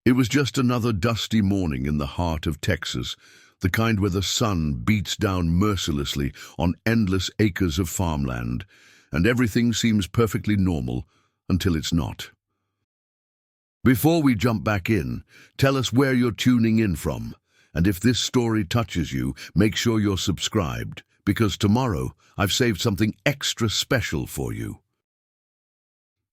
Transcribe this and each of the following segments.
It was just another dusty morning in the heart of Texas, the kind where the sun beats down mercilessly on endless acres of farmland, and everything seems perfectly normal until it's not. Before we jump back in, tell us where you're tuning in from, and if this story touches you, make sure you're subscribed, because tomorrow I've saved something extra special for you.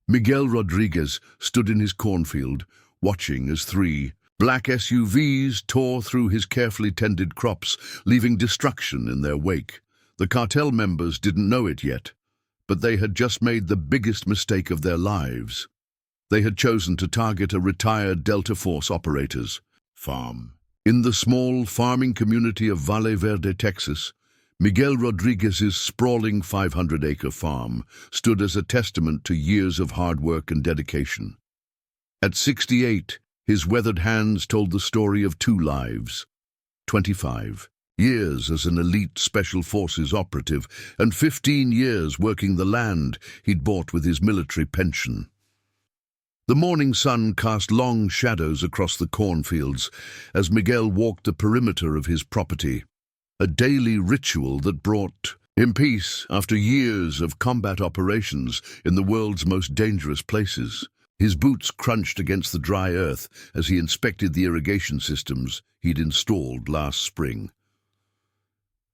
Miguel Rodriguez stood in his cornfield, watching as three black SUVs tore through his carefully tended crops, leaving destruction in their wake. The cartel members didn't know it yet, but they had just made the biggest mistake of their lives. They had chosen to target a retired Delta Force operator's farm. In the small farming community of Valle Verde, Texas, Miguel Rodriguez's sprawling 500-acre farm stood as a testament to years of hard work and dedication. At 68, his weathered hands told the story of two lives: 25 years as an elite Special Forces operative and 15 years working the land he'd bought with his military pension. The morning sun cast long shadows across the cornfields as Miguel walked the perimeter of his property, a daily ritual that brought him peace after years of combat operations in the world's most dangerous places. His boots crunched against the dry earth as he inspected the irrigation systems he'd installed last spring.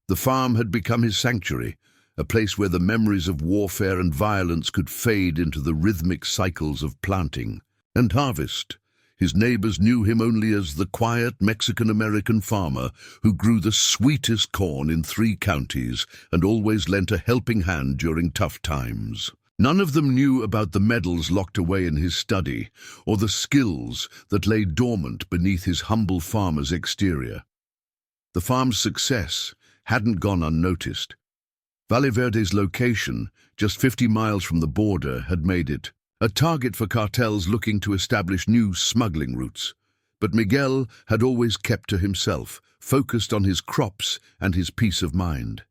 The farm had become his sanctuary, a place where the memories of warfare and violence could fade into the rhythmic cycles of planting and harvest. His neighbors knew him only as the quiet Mexican-American farmer who grew the sweetest corn in 3 counties and always lent a helping hand during tough times. None of them knew about the medals locked away in his study or the skills that lay dormant beneath his humble farmer's exterior. The farm's success hadn't gone unnoticed. Valle Verde's location, just 50 miles from the border, had made it a target for cartels looking to establish new smuggling routes. But Miguel had always kept to himself, focused on his crops and his peace of mind.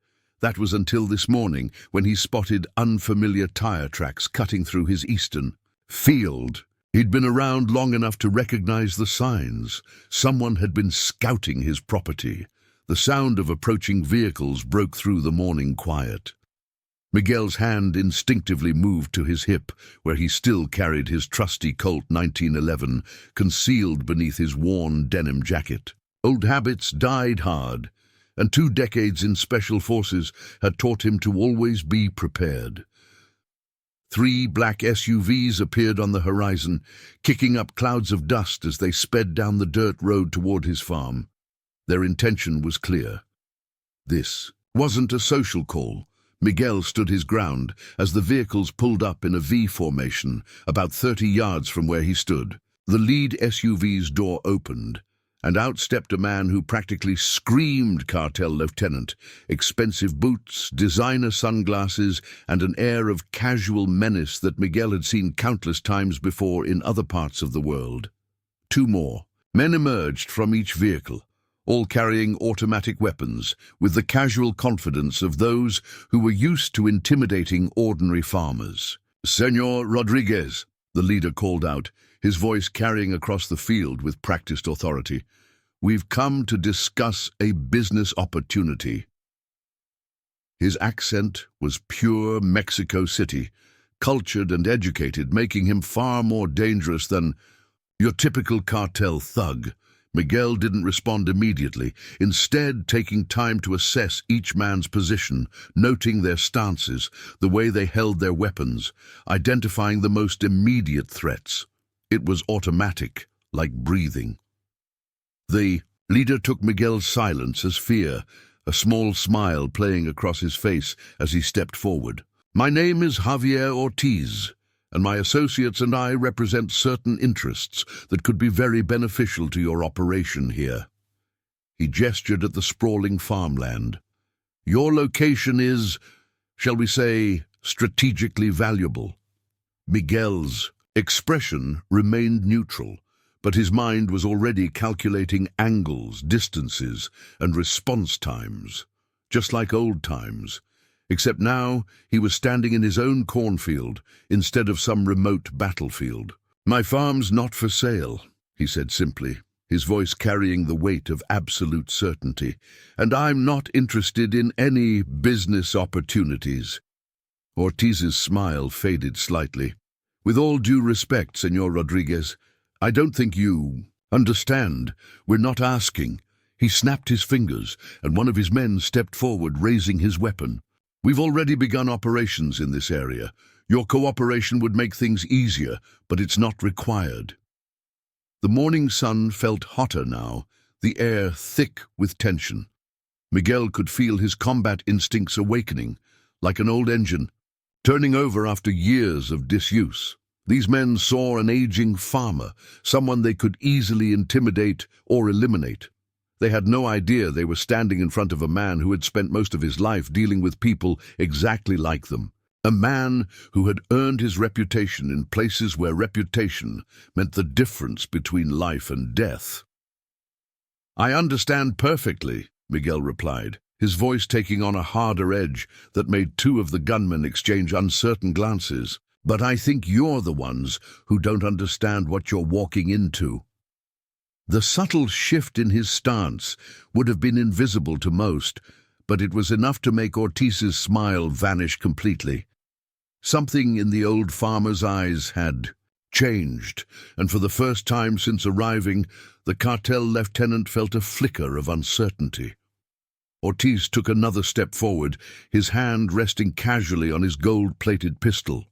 That was until this morning when he spotted unfamiliar tire tracks cutting through his eastern field. He'd been around long enough to recognize the signs. Someone had been scouting his property. The sound of approaching vehicles broke through the morning quiet. Miguel's hand instinctively moved to his hip, where he still carried his trusty Colt 1911, concealed beneath his worn denim jacket. Old habits died hard, and 2 decades in Special Forces had taught him to always be prepared. 3 black SUVs appeared on the horizon, kicking up clouds of dust as they sped down the dirt road toward his farm. Their intention was clear. This wasn't a social call. Miguel stood his ground as the vehicles pulled up in a V formation about 30 yards from where he stood. The lead SUV's door opened, and out stepped a man who practically screamed cartel lieutenant. Expensive boots, designer sunglasses, and an air of casual menace that Miguel had seen countless times before in other parts of the world. 2 more men emerged from each vehicle, all carrying automatic weapons, with the casual confidence of those who were used to intimidating ordinary farmers. "Senor Rodriguez," the leader called out, his voice carrying across the field with practiced authority, "we've come to discuss a business opportunity." His accent was pure Mexico City, cultured and educated, making him far more dangerous than your typical cartel thug. Miguel didn't respond immediately, instead taking time to assess each man's position, noting their stances, the way they held their weapons, identifying the most immediate threats. It was automatic, like breathing. The leader took Miguel's silence as fear, a small smile playing across his face as he stepped forward. "My name is Javier Ortiz, and my associates and I represent certain interests that could be very beneficial to your operation here." He gestured at the sprawling farmland. "Your location is, shall we say, strategically valuable." Miguel's expression remained neutral, but his mind was already calculating angles, distances, and response times, just like old times. Except now he was standing in his own cornfield instead of some remote battlefield. "My farm's not for sale," he said simply, his voice carrying the weight of absolute certainty. "And I'm not interested in any business opportunities." Ortiz's smile faded slightly. "With all due respect, Senor Rodriguez, I don't think you understand. We're not asking." He snapped his fingers, and one of his men stepped forward, raising his weapon. "We've already begun operations in this area. Your cooperation would make things easier, but it's not required." The morning sun felt hotter now, the air thick with tension. Miguel could feel his combat instincts awakening, like an old engine, turning over after years of disuse. These men saw an aging farmer, someone they could easily intimidate or eliminate. They had no idea they were standing in front of a man who had spent most of his life dealing with people exactly like them. A man who had earned his reputation in places where reputation meant the difference between life and death. "I understand perfectly," Miguel replied, his voice taking on a harder edge that made two of the gunmen exchange uncertain glances. "But I think you're the ones who don't understand what you're walking into." The subtle shift in his stance would have been invisible to most, but it was enough to make Ortiz's smile vanish completely. Something in the old farmer's eyes had changed, and for the first time since arriving, the cartel lieutenant felt a flicker of uncertainty. Ortiz took another step forward, his hand resting casually on his gold-plated pistol.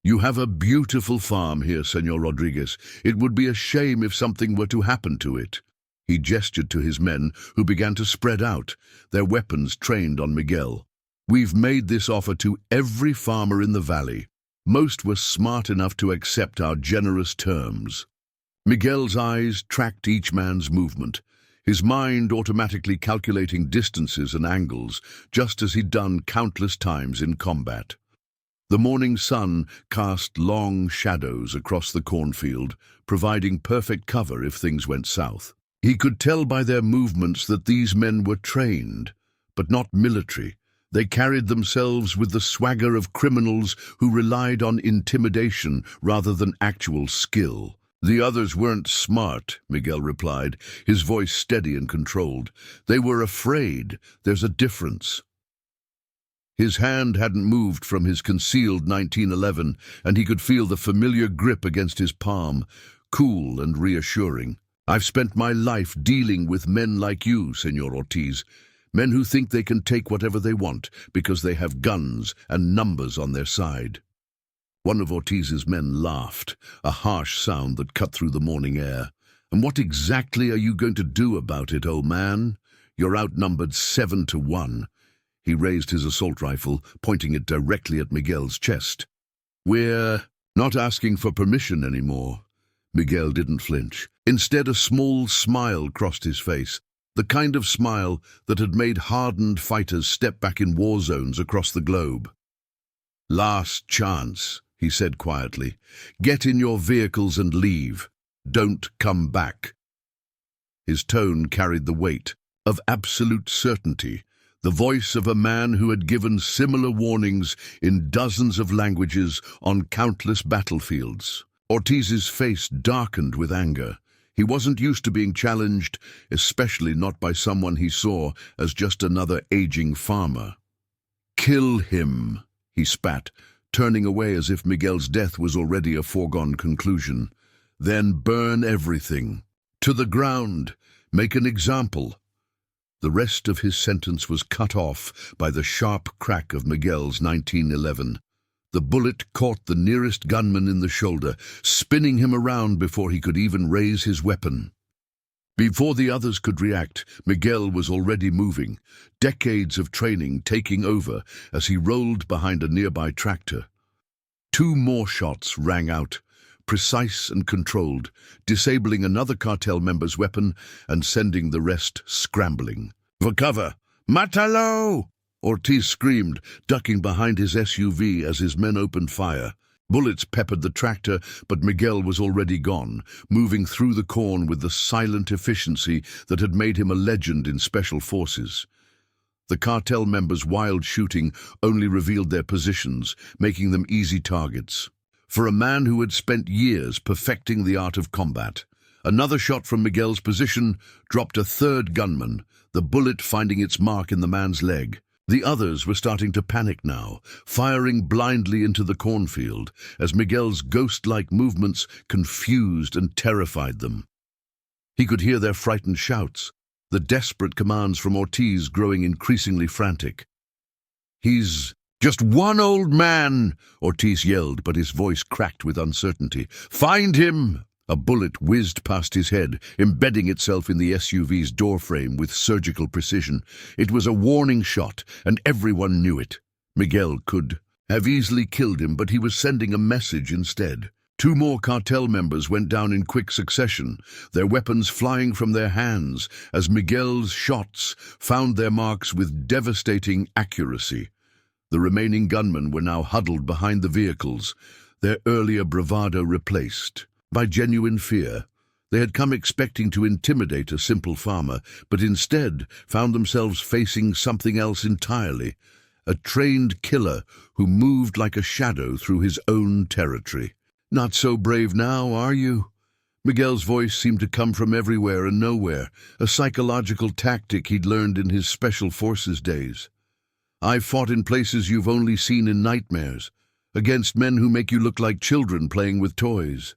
"You have a beautiful farm here, Senor Rodriguez. It would be a shame if something were to happen to it." He gestured to his men, who began to spread out, their weapons trained on Miguel. "We've made this offer to every farmer in the valley. Most were smart enough to accept our generous terms." Miguel's eyes tracked each man's movement, his mind automatically calculating distances and angles, just as he'd done countless times in combat. The morning sun cast long shadows across the cornfield, providing perfect cover if things went south. He could tell by their movements that these men were trained, but not military. They carried themselves with the swagger of criminals who relied on intimidation rather than actual skill. "The others weren't smart," Miguel replied, his voice steady and controlled. "They were afraid. There's a difference." His hand hadn't moved from his concealed 1911, and he could feel the familiar grip against his palm, cool and reassuring. "I've spent my life dealing with men like you, Senor Ortiz. Men who think they can take whatever they want because they have guns and numbers on their side." One of Ortiz's men laughed, a harsh sound that cut through the morning air. "And what exactly are you going to do about it, old man? You're outnumbered 7-1. He raised his assault rifle, pointing it directly at Miguel's chest. "We're not asking for permission anymore." Miguel didn't flinch. Instead, a small smile crossed his face, the kind of smile that had made hardened fighters step back in war zones across the globe. "Last chance," he said quietly. "Get in your vehicles and leave. Don't come back." His tone carried the weight of absolute certainty, the voice of a man who had given similar warnings in dozens of languages on countless battlefields. Ortiz's face darkened with anger. He wasn't used to being challenged, especially not by someone he saw as just another aging farmer. "Kill him," he spat, turning away as if Miguel's death was already a foregone conclusion. "Then burn everything. To the ground. Make an example." The rest of his sentence was cut off by the sharp crack of Miguel's 1911. The bullet caught the nearest gunman in the shoulder, spinning him around before he could even raise his weapon. Before the others could react, Miguel was already moving, decades of training taking over as he rolled behind a nearby tractor. 2 more shots rang out, precise and controlled, disabling another cartel member's weapon and sending the rest scrambling. "For cover! Matalo!" Ortiz screamed, ducking behind his SUV as his men opened fire. Bullets peppered the tractor, but Miguel was already gone, moving through the corn with the silent efficiency that had made him a legend in special forces. The cartel members' wild shooting only revealed their positions, making them easy targets. For a man who had spent years perfecting the art of combat, Another shot from Miguel's position dropped a third gunman, the bullet finding its mark in the man's leg. The others were starting to panic now, firing blindly into the cornfield, as Miguel's ghost-like movements confused and terrified them. He could hear their frightened shouts, the desperate commands from Ortiz growing increasingly frantic. "He's just one old man," Ortiz yelled, but his voice cracked with uncertainty. "Find him!" A bullet whizzed past his head, embedding itself in the SUV's doorframe with surgical precision. It was a warning shot, and everyone knew it. Miguel could have easily killed him, but he was sending a message instead. Two more cartel members went down in quick succession, their weapons flying from their hands as Miguel's shots found their marks with devastating accuracy. The remaining gunmen were now huddled behind the vehicles, their earlier bravado replaced by genuine fear. They had come expecting to intimidate a simple farmer, but instead found themselves facing something else entirely, a trained killer who moved like a shadow through his own territory. "Not so brave now, are you?" Miguel's voice seemed to come from everywhere and nowhere, a psychological tactic he'd learned in his special forces days. "I've fought in places you've only seen in nightmares, against men who make you look like children playing with toys."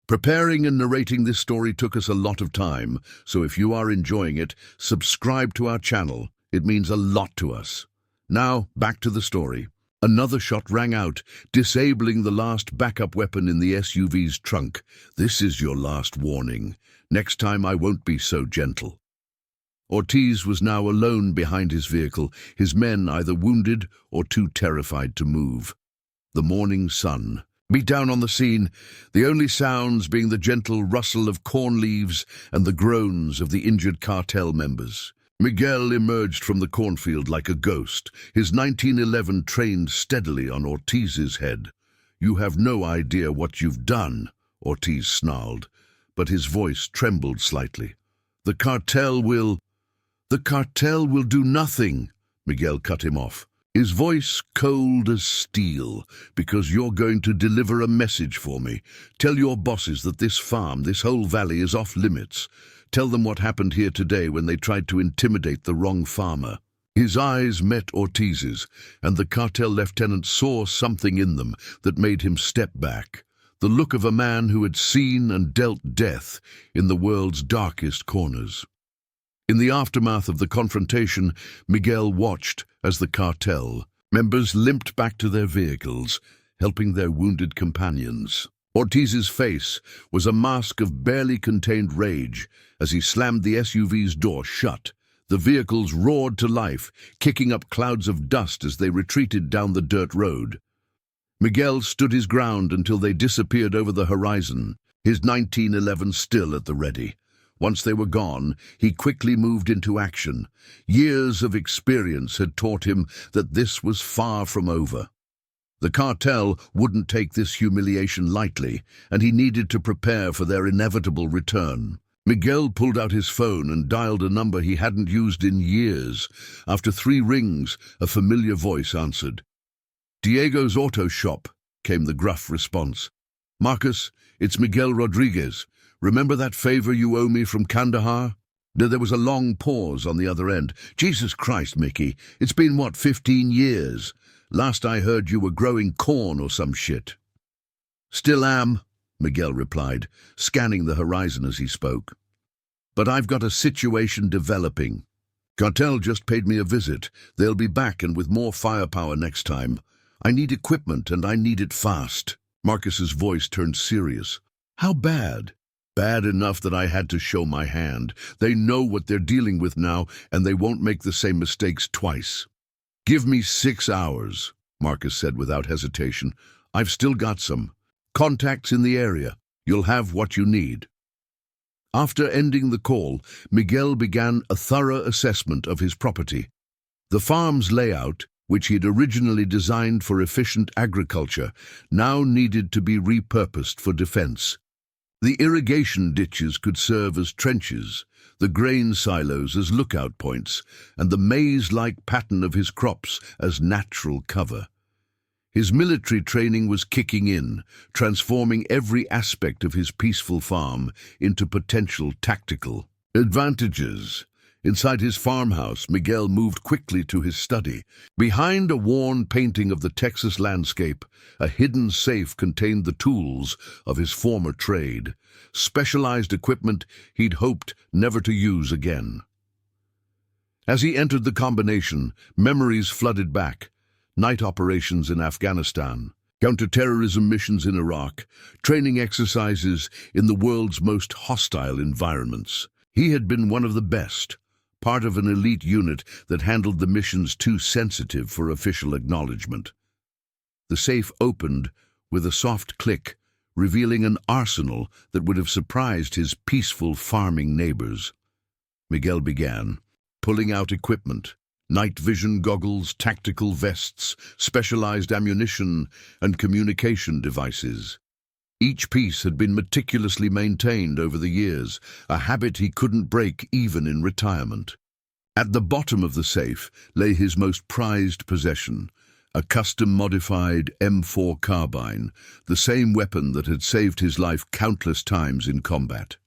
Preparing and narrating this story took us a lot of time, so if you are enjoying it, subscribe to our channel. It means a lot to us. Now, back to the story. Another shot rang out, disabling the last backup weapon in the SUV's trunk. "This is your last warning. Next time I won't be so gentle." Ortiz was now alone behind his vehicle, his men either wounded or too terrified to move. The morning sun beat down on the scene, the only sounds being the gentle rustle of corn leaves and the groans of the injured cartel members. Miguel emerged from the cornfield like a ghost, his 1911 trained steadily on Ortiz's head. "You have no idea what you've done," Ortiz snarled, but his voice trembled slightly. The cartel will do nothing," Miguel cut him off, his voice cold as steel, "because you're going to deliver a message for me. Tell your bosses that this farm, this whole valley is off limits. Tell them what happened here today when they tried to intimidate the wrong farmer." His eyes met Ortiz's, and the cartel lieutenant saw something in them that made him step back, the look of a man who had seen and dealt death in the world's darkest corners. In the aftermath of the confrontation, Miguel watched as the cartel members limped back to their vehicles, helping their wounded companions. Ortiz's face was a mask of barely contained rage as he slammed the SUV's door shut. The vehicles roared to life, kicking up clouds of dust as they retreated down the dirt road. Miguel stood his ground until they disappeared over the horizon, his 1911 still at the ready. Once they were gone, he quickly moved into action. Years of experience had taught him that this was far from over. The cartel wouldn't take this humiliation lightly, and he needed to prepare for their inevitable return. Miguel pulled out his phone and dialed a number he hadn't used in years. After 3 rings, a familiar voice answered. "Diego's auto shop," came the gruff response. "Marcus, it's Miguel Rodriguez. Remember that favor you owe me from Kandahar?" There was a long pause on the other end. "Jesus Christ, Mickey, it's been, 15 years? Last I heard you were growing corn or some shit." "Still am," Miguel replied, scanning the horizon as he spoke. "But I've got a situation developing. Cartel just paid me a visit. They'll be back and with more firepower next time. I need equipment and I need it fast." Marcus's voice turned serious. "How bad?" "Bad enough that I had to show my hand. They know what they're dealing with now, and they won't make the same mistakes twice." "Give me 6 hours," Marcus said without hesitation. "I've still got some contacts in the area. You'll have what you need." After ending the call, Miguel began a thorough assessment of his property. The farm's layout, which he'd originally designed for efficient agriculture, now needed to be repurposed for defense. The irrigation ditches could serve as trenches, the grain silos as lookout points, and the maze-like pattern of his crops as natural cover. His military training was kicking in, transforming every aspect of his peaceful farm into potential tactical advantages. Inside his farmhouse, Miguel moved quickly to his study. Behind a worn painting of the Texas landscape, a hidden safe contained the tools of his former trade, specialized equipment he'd hoped never to use again. As he entered the combination, memories flooded back. Night operations in Afghanistan, counterterrorism missions in Iraq, training exercises in the world's most hostile environments. He had been one of the best, part of an elite unit that handled the missions too sensitive for official acknowledgement. The safe opened with a soft click, revealing an arsenal that would have surprised his peaceful farming neighbors. Miguel began, pulling out equipment. Night vision goggles, tactical vests, specialized ammunition, and communication devices. Each piece had been meticulously maintained over the years, a habit he couldn't break even in retirement. At the bottom of the safe lay his most prized possession, a custom-modified M4 carbine, the same weapon that had saved his life countless times in combat.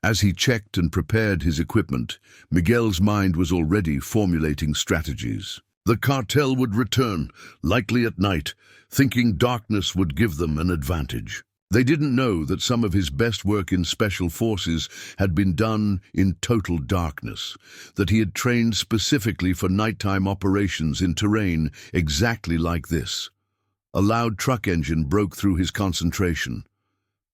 As he checked and prepared his equipment, Miguel's mind was already formulating strategies. The cartel would return, likely at night, thinking darkness would give them an advantage. They didn't know that some of his best work in special forces had been done in total darkness, that he had trained specifically for nighttime operations in terrain exactly like this. A loud truck engine broke through his concentration.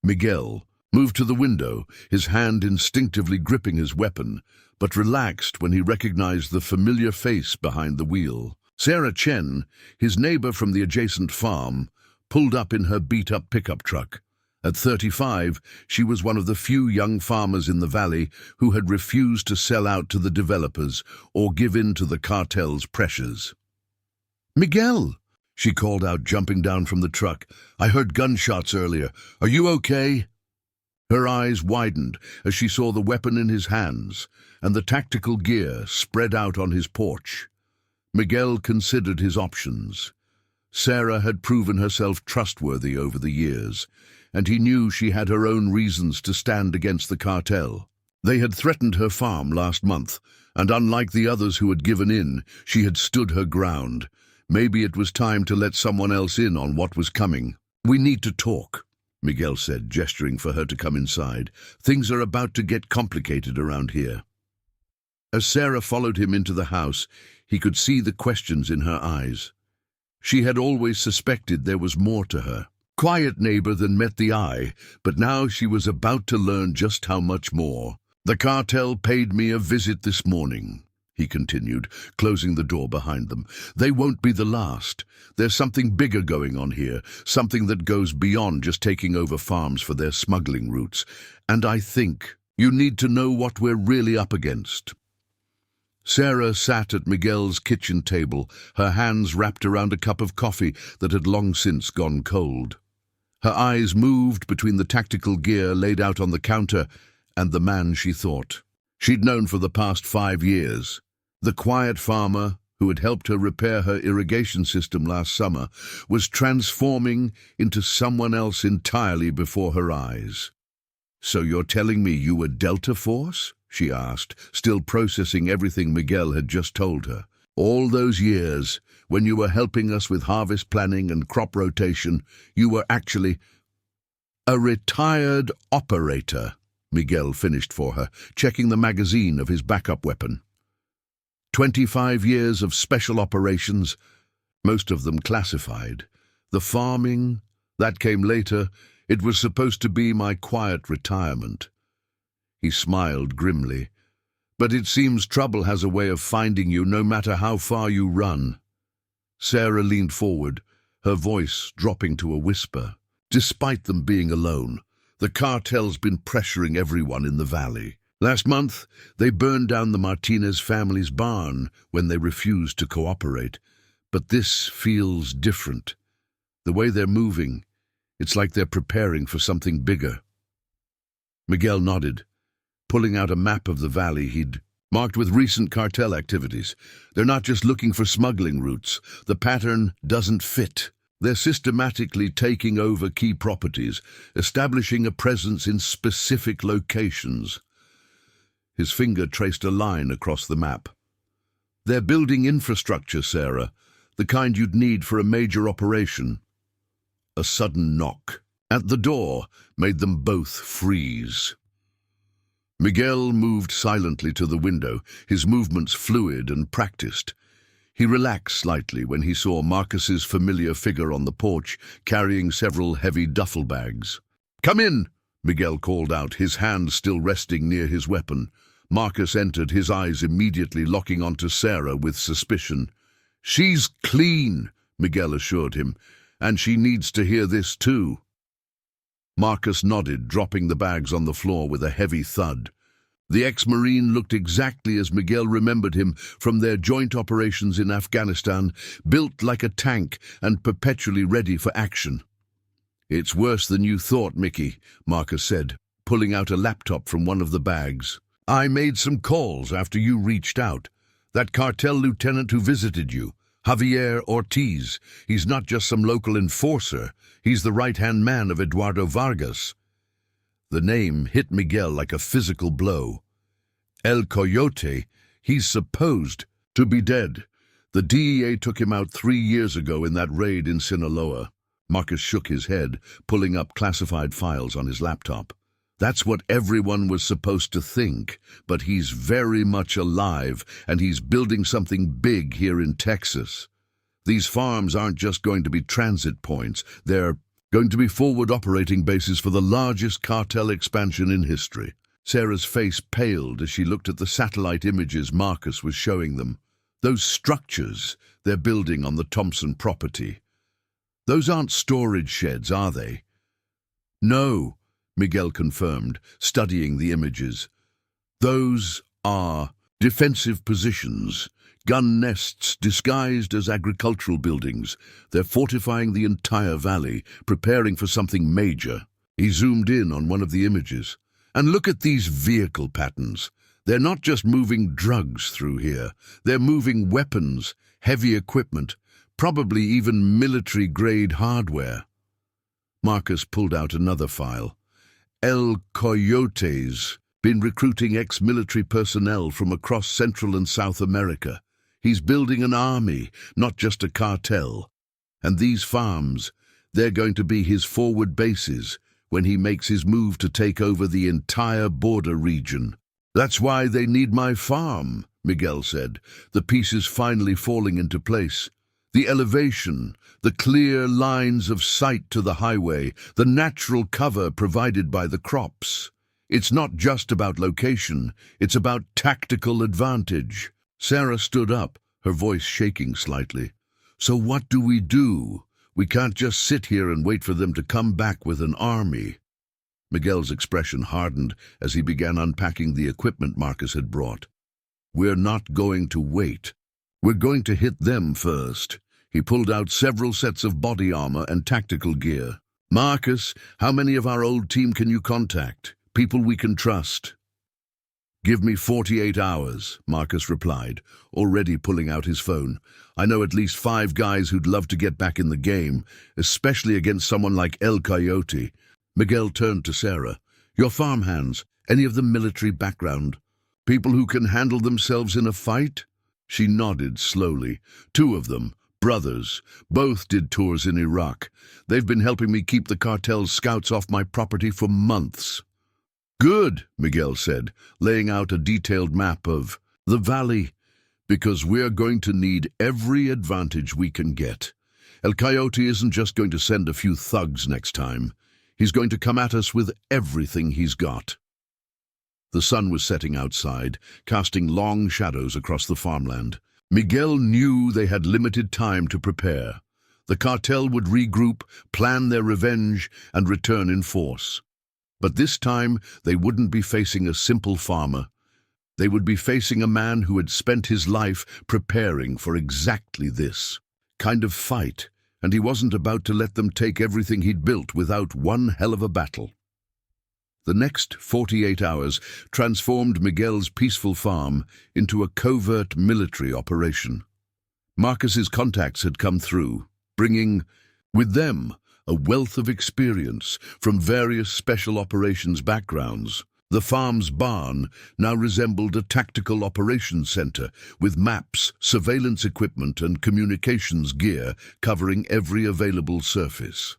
Miguel moved to the window, his hand instinctively gripping his weapon, but relaxed when he recognized the familiar face behind the wheel. Sarah Chen, his neighbor from the adjacent farm, pulled up in her beat-up pickup truck. At 35, she was one of the few young farmers in the valley who had refused to sell out to the developers or give in to the cartel's pressures. "Miguel!" she called out, jumping down from the truck. "I heard gunshots earlier. Are you okay?" Her eyes widened as she saw the weapon in his hands and the tactical gear spread out on his porch. Miguel considered his options. Sarah had proven herself trustworthy over the years, and he knew she had her own reasons to stand against the cartel. They had threatened her farm last month, and unlike the others who had given in, she had stood her ground. Maybe it was time to let someone else in on what was coming. "We need to talk," Miguel said, gesturing for her to come inside. "Things are about to get complicated around here." As Sarah followed him into the house, he could see the questions in her eyes. She had always suspected there was more to her. Quiet neighbor than met the eye, but now she was about to learn just how much more. "The cartel paid me a visit this morning," he continued, closing the door behind them. "They won't be the last. There's something bigger going on here, something that goes beyond just taking over farms for their smuggling routes. And I think you need to know what we're really up against." Sarah sat at Miguel's kitchen table, her hands wrapped around a cup of coffee that had long since gone cold. Her eyes moved between the tactical gear laid out on the counter and the man she thought she'd known for the past 5 years. The quiet farmer who had helped her repair her irrigation system last summer was transforming into someone else entirely before her eyes. "So you're telling me you were Delta Force?" she asked, still processing everything Miguel had just told her. "All those years, when you were helping us with harvest planning and crop rotation, you were actually a retired operator," Miguel finished for her, checking the magazine of his backup weapon. 25 years of special operations, most of them classified. The farming, that came later. It was supposed to be my quiet retirement. He smiled grimly. "But it seems trouble has a way of finding you no matter how far you run." Sarah leaned forward, her voice dropping to a whisper. "Despite them being alone, the cartel's been pressuring everyone in the valley. Last month, they burned down the Martinez family's barn when they refused to cooperate. But this feels different. The way they're moving, it's like they're preparing for something bigger." Miguel nodded, pulling out a map of the valley he'd marked with recent cartel activities. They're not just looking for smuggling routes. The pattern doesn't fit. They're systematically taking over key properties, establishing a presence in specific locations. His finger traced a line across the map. They're building infrastructure, Sarah, the kind you'd need for a major operation. A sudden knock at the door made them both freeze. Miguel moved silently to the window, his movements fluid and practiced. He relaxed slightly when he saw Marcus's familiar figure on the porch, carrying several heavy duffel bags. "Come in," Miguel called out, his hand still resting near his weapon. Marcus entered, his eyes immediately locking onto Sarah with suspicion. "She's clean," Miguel assured him, "and she needs to hear this too." Marcus nodded, dropping the bags on the floor with a heavy thud. The ex-Marine looked exactly as Miguel remembered him from their joint operations in Afghanistan, built like a tank and perpetually ready for action. "It's worse than you thought, Mickey," Marcus said, pulling out a laptop from one of the bags. "I made some calls after you reached out. That cartel lieutenant who visited you, Javier Ortiz, he's not just some local enforcer. He's the right-hand man of Eduardo Vargas." The name hit Miguel like a physical blow. El Coyote, he's supposed to be dead. The DEA took him out 3 years ago in that raid in Sinaloa. Marcus shook his head, pulling up classified files on his laptop. That's what everyone was supposed to think, but he's very much alive, and he's building something big here in Texas. These farms aren't just going to be transit points, they're going to be forward operating bases for the largest cartel expansion in history. Sarah's face paled as she looked at the satellite images Marcus was showing them. Those structures they're building on the Thompson property. Those aren't storage sheds, are they? "No," Miguel confirmed, studying the images. "Those are defensive positions, gun nests disguised as agricultural buildings. They're fortifying the entire valley, preparing for something major." He zoomed in on one of the images. "And look at these vehicle patterns. They're not just moving drugs through here. They're moving weapons, heavy equipment, probably even military-grade hardware." Marcus pulled out another file. "El Coyote's been recruiting ex-military personnel from across Central and South America. He's building an army, not just a cartel. And these farms, they're going to be his forward bases when he makes his move to take over the entire border region." "That's why they need my farm," Miguel said, the pieces finally falling into place. The elevation, the clear lines of sight to the highway, the natural cover provided by the crops. It's not just about location, it's about tactical advantage. Sarah stood up, her voice shaking slightly. "So what do? We can't just sit here and wait for them to come back with an army." Miguel's expression hardened as he began unpacking the equipment Marcus had brought. "We're not going to wait. We're going to hit them first." He pulled out several sets of body armor and tactical gear. "Marcus, how many of our old team can you contact? People we can trust?" "Give me 48 hours, Marcus replied, already pulling out his phone. "I know at least 5 guys who'd love to get back in the game, especially against someone like El Coyote." Miguel turned to Sarah. "Your farmhands, any of them military background? People who can handle themselves in a fight?" She nodded slowly. "2 of them, brothers. Both did tours in Iraq. They've been helping me keep the cartel's scouts off my property for months." "Good," Miguel said, laying out a detailed map of the valley, "because we're going to need every advantage we can get. El Coyote isn't just going to send a few thugs next time. He's going to come at us with everything he's got." The sun was setting outside, casting long shadows across the farmland. Miguel knew they had limited time to prepare. The cartel would regroup, plan their revenge, and return in force. But this time, they wouldn't be facing a simple farmer. They would be facing a man who had spent his life preparing for exactly this kind of fight, and he wasn't about to let them take everything he'd built without one hell of a battle. The next 48 hours transformed Miguel's peaceful farm into a covert military operation. Marcus's contacts had come through, bringing with them a wealth of experience from various special operations backgrounds. The farm's barn now resembled a tactical operations center with maps, surveillance equipment, and communications gear covering every available surface.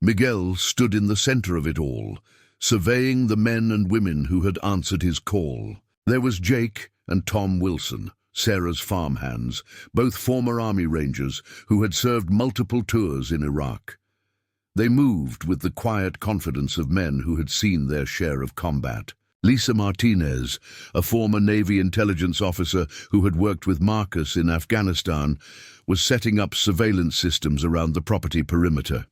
Miguel stood in the center of it all, surveying the men and women who had answered his call. There was Jake and Tom Wilson, Sarah's farmhands, both former Army Rangers who had served multiple tours in Iraq. They moved with the quiet confidence of men who had seen their share of combat. Lisa Martinez, a former Navy intelligence officer who had worked with Marcus in Afghanistan, was setting up surveillance systems around the property perimeter.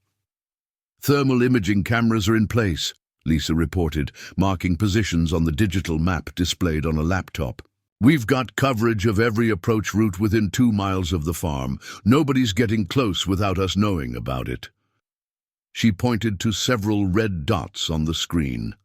"Thermal imaging cameras are in place," Lisa reported, marking positions on the digital map displayed on a laptop. "We've got coverage of every approach route within 2 miles of the farm. Nobody's getting close without us knowing about it." She pointed to several red dots on the screen.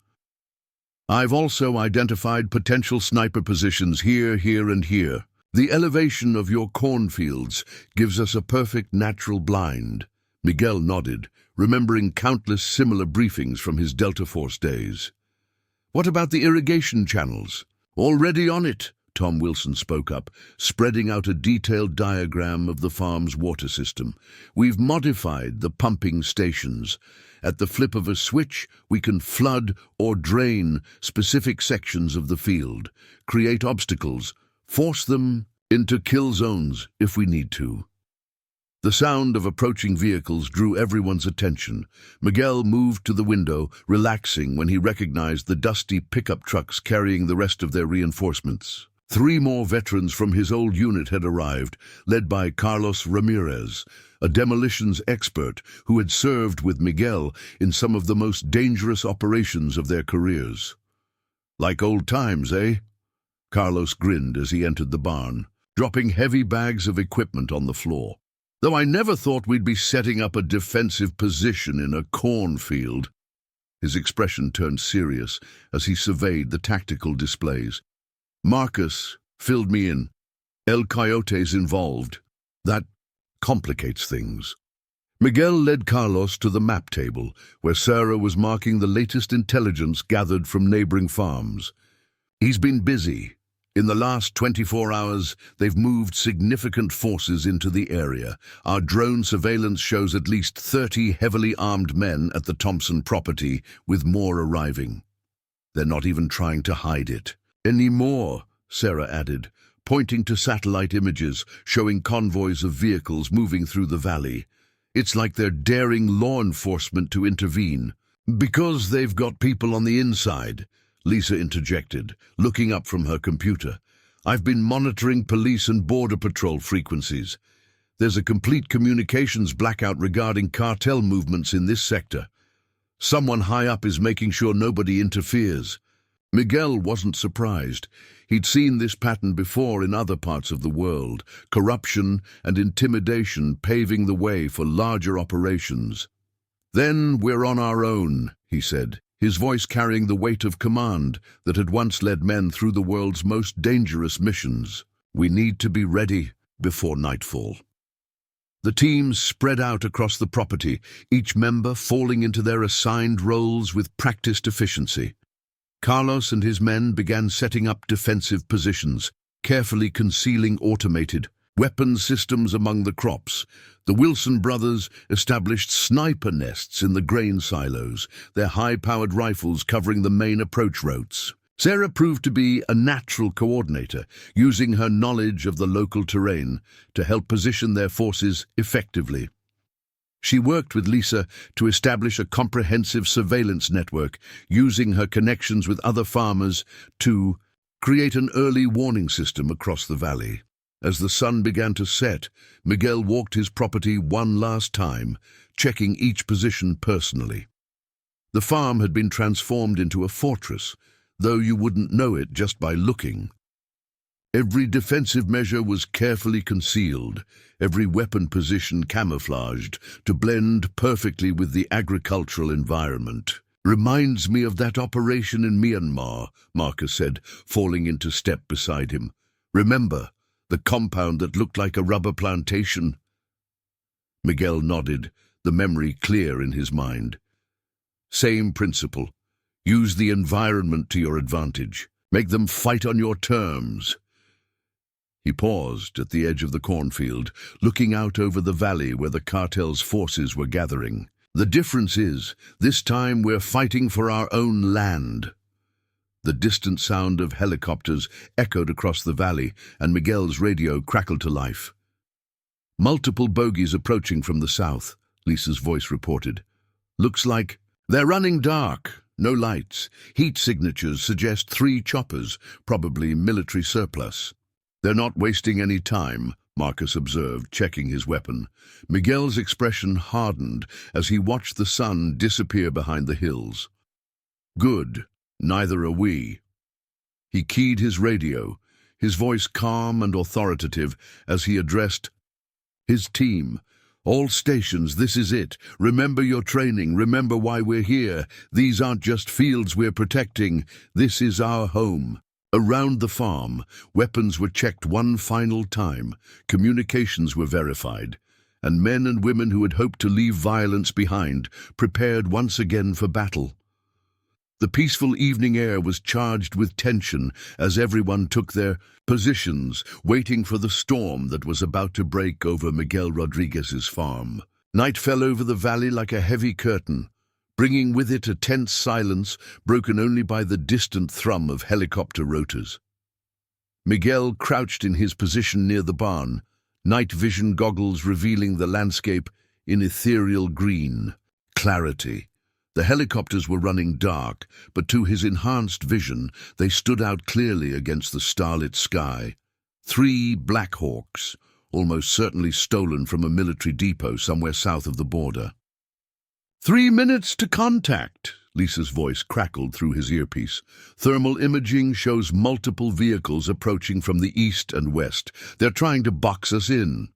"I've also identified potential sniper positions here, here, and here. The elevation of your cornfields gives us a perfect natural blind." Miguel nodded, remembering countless similar briefings from his Delta Force days. "What about the irrigation channels?" "Already on it," Tom Wilson spoke up, spreading out a detailed diagram of the farm's water system. "We've modified the pumping stations. At the flip of a switch, we can flood or drain specific sections of the field, create obstacles, force them into kill zones if we need to." The sound of approaching vehicles drew everyone's attention. Miguel moved to the window, relaxing when he recognized the dusty pickup trucks carrying the rest of their reinforcements. 3 more veterans from his old unit had arrived, led by Carlos Ramirez, a demolitions expert who had served with Miguel in some of the most dangerous operations of their careers. "Like old times, eh?" Carlos grinned as he entered the barn, dropping heavy bags of equipment on the floor. "Though I never thought we'd be setting up a defensive position in a cornfield." His expression turned serious as he surveyed the tactical displays. "Marcus filled me in. El Coyote's involved. That complicates things." Miguel led Carlos to the map table, where Sarah was marking the latest intelligence gathered from neighboring farms. "He's been busy. In the last 24 hours, they've moved significant forces into the area. Our drone surveillance shows at least 30 heavily armed men at the Thompson property, with more arriving. They're not even trying to hide it anymore," Sarah added, pointing to satellite images showing convoys of vehicles moving through the valley. "It's like they're daring law enforcement to intervene." "Because they've got people on the inside," Lisa interjected, looking up from her computer. "I've been monitoring police and border patrol frequencies. There's a complete communications blackout regarding cartel movements in this sector. Someone high up is making sure nobody interferes." Miguel wasn't surprised. He'd seen this pattern before in other parts of the world, corruption and intimidation paving the way for larger operations. "Then we're on our own," he said, his voice carrying the weight of command that had once led men through the world's most dangerous missions. "We need to be ready before nightfall." The teams spread out across the property, each member falling into their assigned roles with practiced efficiency. Carlos and his men began setting up defensive positions, carefully concealing automated weapons systems among the crops. The Wilson brothers established sniper nests in the grain silos, their high-powered rifles covering the main approach routes. Sarah proved to be a natural coordinator, using her knowledge of the local terrain to help position their forces effectively. She worked with Lisa to establish a comprehensive surveillance network, using her connections with other farmers to create an early warning system across the valley. As the sun began to set, Miguel walked his property one last time, checking each position personally. The farm had been transformed into a fortress, though you wouldn't know it just by looking. Every defensive measure was carefully concealed, every weapon position camouflaged to blend perfectly with the agricultural environment. Reminds me of that operation in Myanmar, Marcus said, falling into step beside him. Remember, the compound that looked like a rubber plantation? Miguel nodded, the memory clear in his mind. Same principle. Use the environment to your advantage. Make them fight on your terms. He paused at the edge of the cornfield, looking out over the valley where the cartel's forces were gathering. The difference is, this time we're fighting for our own land. The distant sound of helicopters echoed across the valley, and Miguel's radio crackled to life. Multiple bogies approaching from the south, Lisa's voice reported. Looks like they're running dark, no lights. Heat signatures suggest 3 choppers, probably military surplus. They're not wasting any time, Marcus observed, checking his weapon. Miguel's expression hardened as he watched the sun disappear behind the hills. Good, neither are we. He keyed his radio, his voice calm and authoritative as he addressed his team. All stations, this is it. Remember your training. Remember why we're here. These aren't just fields we're protecting. This is our home. Around the farm, weapons were checked one final time, communications were verified, and men and women who had hoped to leave violence behind prepared once again for battle. The peaceful evening air was charged with tension as everyone took their positions, waiting for the storm that was about to break over Miguel Rodriguez's farm. Night fell over the valley like a heavy curtain, bringing with it a tense silence broken only by the distant thrum of helicopter rotors. Miguel crouched in his position near the barn, night vision goggles revealing the landscape in ethereal green. Clarity. The helicopters were running dark, but to his enhanced vision, they stood out clearly against the starlit sky. 3 Black Hawks, almost certainly stolen from a military depot somewhere south of the border. 3 minutes to contact, Lisa's voice crackled through his earpiece. Thermal imaging shows multiple vehicles approaching from the east and west. They're trying to box us in.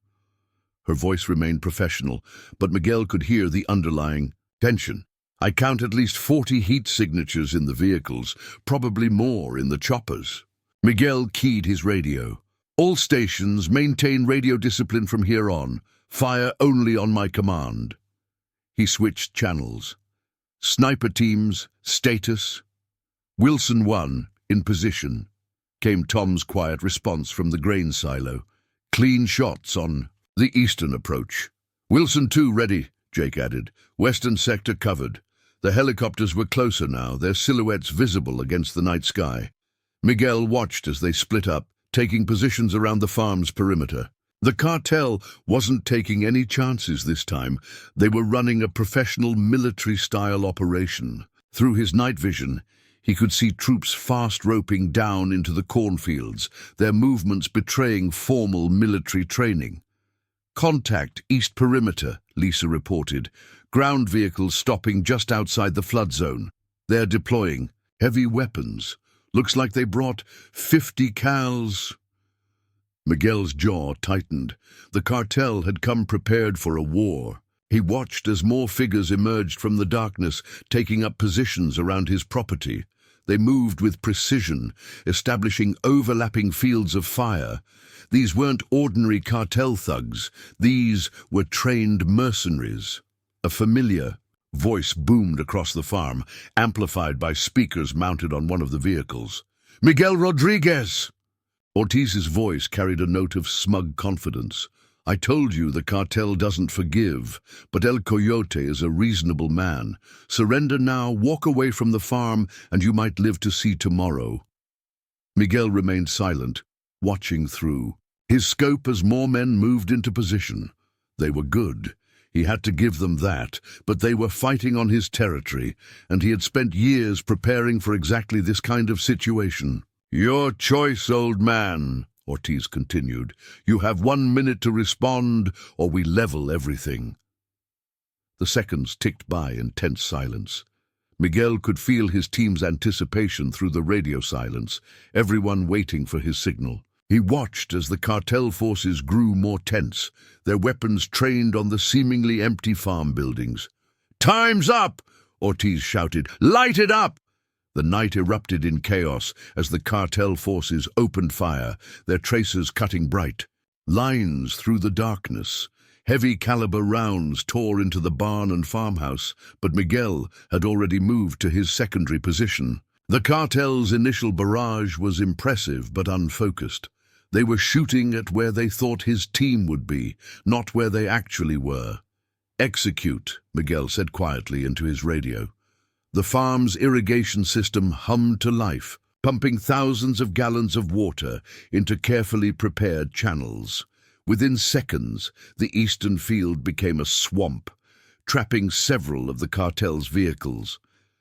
Her voice remained professional, but Miguel could hear the underlying tension. I count at least 40 heat signatures in the vehicles, probably more in the choppers. Miguel keyed his radio. All stations maintain radio discipline from here on. Fire only on my command. He switched channels. Sniper teams, status. Wilson 1, in position. Came Tom's quiet response from the grain silo. Clean shots on the eastern approach. Wilson 2 ready, Jake added. Western sector covered. The helicopters were closer now, their silhouettes visible against the night sky. Miguel watched as they split up, taking positions around the farm's perimeter. The cartel wasn't taking any chances this time. They were running a professional military-style operation. Through his night vision, he could see troops fast roping down into the cornfields, their movements betraying formal military training. Contact east perimeter, Lisa reported. Ground vehicles stopping just outside the flood zone. They're deploying heavy weapons. Looks like they brought 50 cals. Miguel's jaw tightened. The cartel had come prepared for a war. He watched as more figures emerged from the darkness, taking up positions around his property. They moved with precision, establishing overlapping fields of fire. These weren't ordinary cartel thugs. These were trained mercenaries. A familiar voice boomed across the farm, amplified by speakers mounted on one of the vehicles. Miguel Rodriguez! Ortiz's voice carried a note of smug confidence. I told you the cartel doesn't forgive, but El Coyote is a reasonable man. Surrender now, walk away from the farm, and you might live to see tomorrow. Miguel remained silent, watching through. His scope as more men moved into position. They were good. He had to give them that, but they were fighting on his territory, and he had spent years preparing for exactly this kind of situation. Your choice, old man, Ortiz continued. You have 1 minute to respond, or we level everything. The seconds ticked by in tense silence. Miguel could feel his team's anticipation through the radio silence, everyone waiting for his signal. He watched as the cartel forces grew more tense, their weapons trained on the seemingly empty farm buildings. Time's up! Ortiz shouted. "Light it up!" The night erupted in chaos as the cartel forces opened fire, their tracers cutting bright lines through the darkness. Heavy caliber rounds tore into the barn and farmhouse, but Miguel had already moved to his secondary position. The cartel's initial barrage was impressive but unfocused. They were shooting at where they thought his team would be, not where they actually were. "Execute," Miguel said quietly into his radio. The farm's irrigation system hummed to life, pumping thousands of gallons of water into carefully prepared channels. Within seconds, the eastern field became a swamp, trapping several of the cartel's vehicles.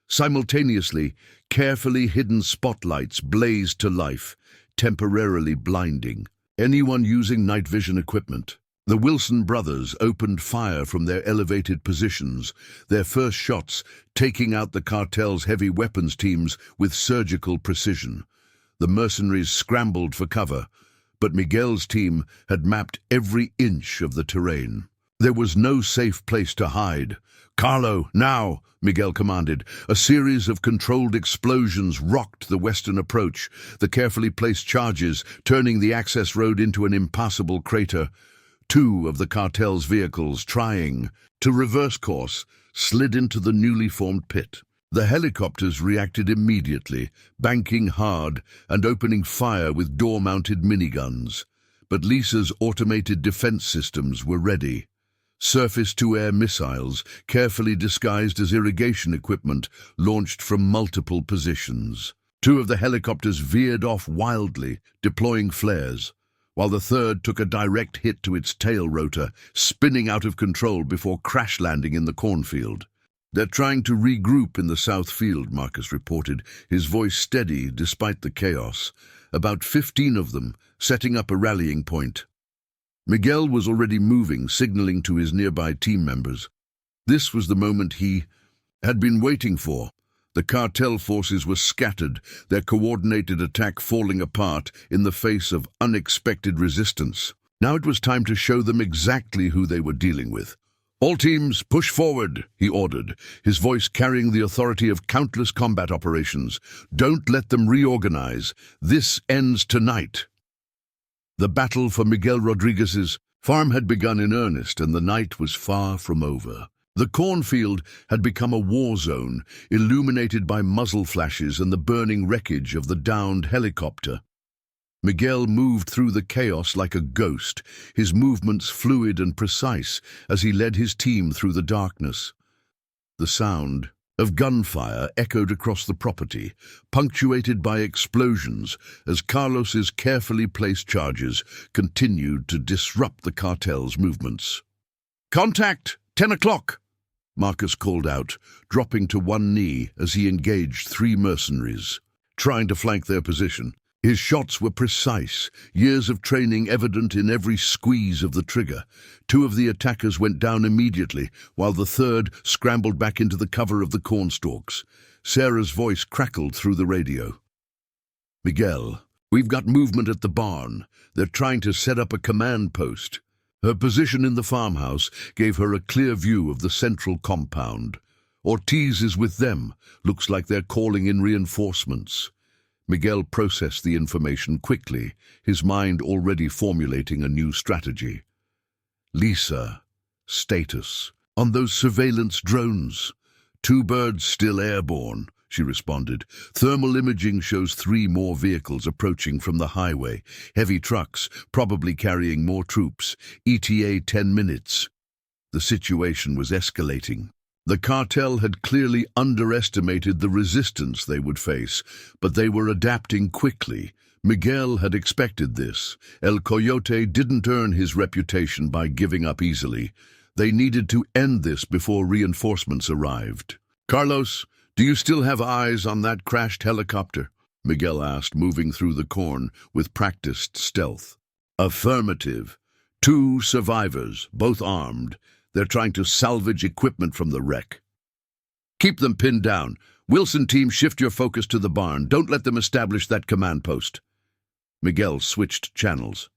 Simultaneously, carefully hidden spotlights blazed to life, temporarily blinding anyone using night vision equipment. The Wilson brothers opened fire from their elevated positions, their first shots taking out the cartel's heavy weapons teams with surgical precision. The mercenaries scrambled for cover, but Miguel's team had mapped every inch of the terrain. There was no safe place to hide. "Carlo, now!" Miguel commanded. A series of controlled explosions rocked the western approach, the carefully placed charges turning the access road into an impassable crater. Two of the cartel's vehicles, trying to reverse course, slid into the newly formed pit. The helicopters reacted immediately, banking hard and opening fire with door-mounted miniguns. But Lisa's automated defense systems were ready. Surface-to-air missiles, carefully disguised as irrigation equipment, launched from multiple positions. Two of the helicopters veered off wildly, deploying flares, while the third took a direct hit to its tail rotor, spinning out of control before crash-landing in the cornfield. "They're trying to regroup in the south field," Marcus reported, his voice steady despite the chaos. "About 15 of them, setting up a rallying point." Miguel was already moving, signaling to his nearby team members. This was the moment he had been waiting for. The cartel forces were scattered, their coordinated attack falling apart in the face of unexpected resistance. Now it was time to show them exactly who they were dealing with. "All teams, push forward," he ordered, his voice carrying the authority of countless combat operations. "Don't let them reorganize. This ends tonight." The battle for Miguel Rodriguez's farm had begun in earnest, and the night was far from over. The cornfield had become a war zone, illuminated by muzzle flashes and the burning wreckage of the downed helicopter. Miguel moved through the chaos like a ghost, his movements fluid and precise as he led his team through the darkness. The sound of gunfire echoed across the property, punctuated by explosions as Carlos's carefully placed charges continued to disrupt the cartel's movements. "Contact! 10 o'clock!" Marcus called out, dropping to one knee as he engaged 3 mercenaries, trying to flank their position. His shots were precise, years of training evident in every squeeze of the trigger. 2 of the attackers went down immediately, while the third scrambled back into the cover of the cornstalks. Sarah's voice crackled through the radio. "Miguel, we've got movement at the barn. They're trying to set up a command post." Her position in the farmhouse gave her a clear view of the central compound. "Ortiz is with them. Looks like they're calling in reinforcements." Miguel processed the information quickly, his mind already formulating a new strategy. "Lisa, status on those surveillance drones. 2 birds still airborne," she responded. "Thermal imaging shows 3 more vehicles approaching from the highway. Heavy trucks, probably carrying more troops. ETA 10 minutes. The situation was escalating. The cartel had clearly underestimated the resistance they would face, but they were adapting quickly. Miguel had expected this. El Coyote didn't earn his reputation by giving up easily. They needed to end this before reinforcements arrived. "Carlos, do you still have eyes on that crashed helicopter?" Miguel asked, moving through the corn with practiced stealth. "Affirmative. 2 survivors, both armed. They're trying to salvage equipment from the wreck." "Keep them pinned down. Wilson team, shift your focus to the barn. Don't let them establish that command post." Miguel switched channels.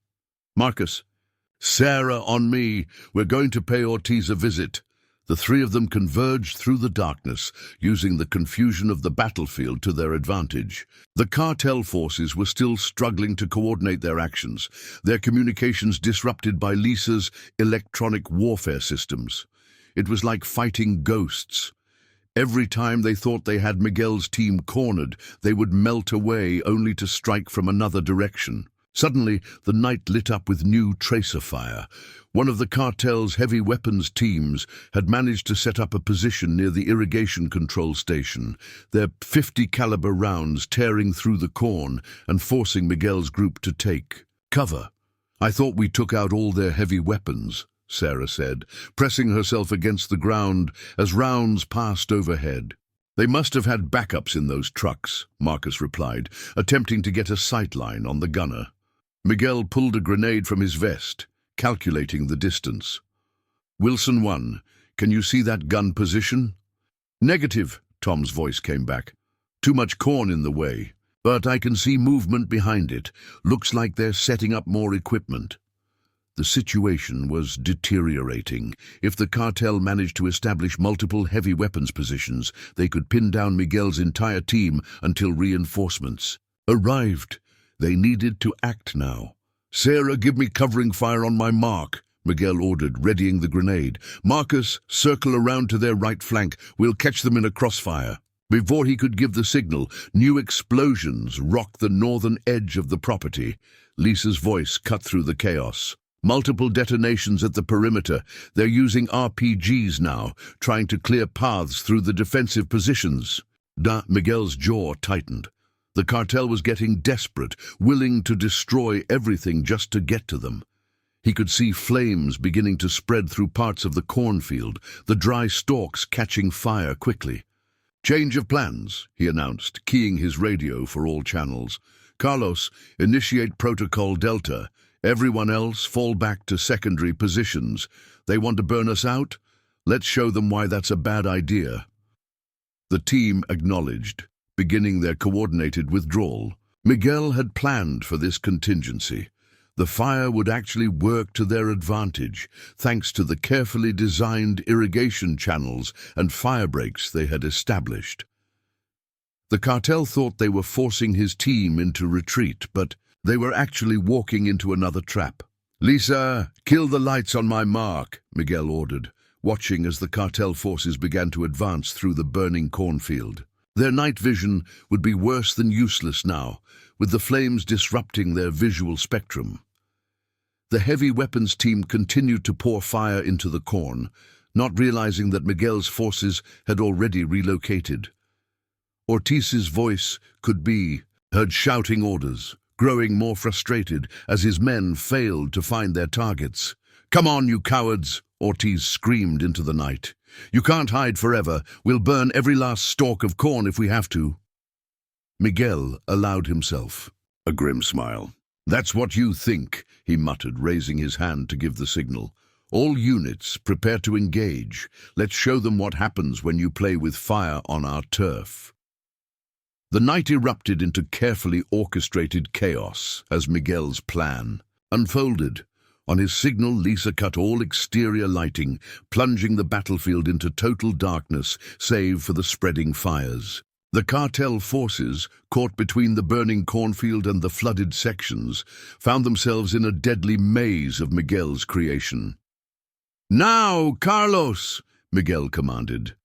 "Marcus, Sarah on me. We're going to pay Ortiz a visit. The three of them converged through the darkness, using the confusion of the battlefield to their advantage. The cartel forces were still struggling to coordinate their actions, their communications disrupted by Lisa's electronic warfare systems. It was like fighting ghosts. Every time they thought they had Miguel's team cornered, they would melt away only to strike from another direction. Suddenly, the night lit up with new tracer fire. One of the cartel's heavy weapons teams had managed to set up a position near the irrigation control station, their 50 caliber rounds tearing through the corn and forcing Miguel's group to take cover. "I thought we took out all their heavy weapons," Sarah said, pressing herself against the ground as rounds passed overhead. "They must have had backups in those trucks," Marcus replied, attempting to get a sightline on the gunner. Miguel pulled a grenade from his vest, calculating the distance. "Wilson 1, can you see that gun position?" "Negative," Tom's voice came back. "Too much corn in the way. But I can see movement behind it. Looks like they're setting up more equipment." The situation was deteriorating. If the cartel managed to establish multiple heavy weapons positions, they could pin down Miguel's entire team until reinforcements arrived. They needed to act now. "Sarah, give me covering fire on my mark," Miguel ordered, readying the grenade. "Marcus, circle around to their right flank. We'll catch them in a crossfire." Before he could give the signal, new explosions rocked the northern edge of the property. Lisa's voice cut through the chaos. "Multiple detonations at the perimeter. They're using RPGs now, trying to clear paths through the defensive positions." Miguel's jaw tightened. The cartel was getting desperate, willing to destroy everything just to get to them. He could see flames beginning to spread through parts of the cornfield, the dry stalks catching fire quickly. "Change of plans," he announced, keying his radio for all channels. "Carlos, initiate Protocol Delta. Everyone else fall back to secondary positions. They want to burn us out? Let's show them why that's a bad idea." The team acknowledged, beginning their coordinated withdrawal. Miguel had planned for this contingency. The fire would actually work to their advantage, thanks to the carefully designed irrigation channels and fire breaks they had established. The cartel thought they were forcing his team into retreat, but they were actually walking into another trap. "Lisa, kill the lights on my mark," Miguel ordered, watching as the cartel forces began to advance through the burning cornfield. Their night vision would be worse than useless now, with the flames disrupting their visual spectrum. The heavy weapons team continued to pour fire into the corn, not realizing that Miguel's forces had already relocated. Ortiz's voice could be heard shouting orders, growing more frustrated as his men failed to find their targets. "Come on, you cowards!" Ortiz screamed into the night. "You can't hide forever. We'll burn every last stalk of corn if we have to." Miguel allowed himself a grim smile. "That's what you think," he muttered, raising his hand to give the signal. "All units, prepare to engage. Let's show them what happens when you play with fire on our turf." The night erupted into carefully orchestrated chaos as Miguel's plan unfolded. On his signal, Lisa cut all exterior lighting, plunging the battlefield into total darkness, save for the spreading fires. The cartel forces, caught between the burning cornfield and the flooded sections, found themselves in a deadly maze of Miguel's creation. "Now, Carlos!" Miguel commanded.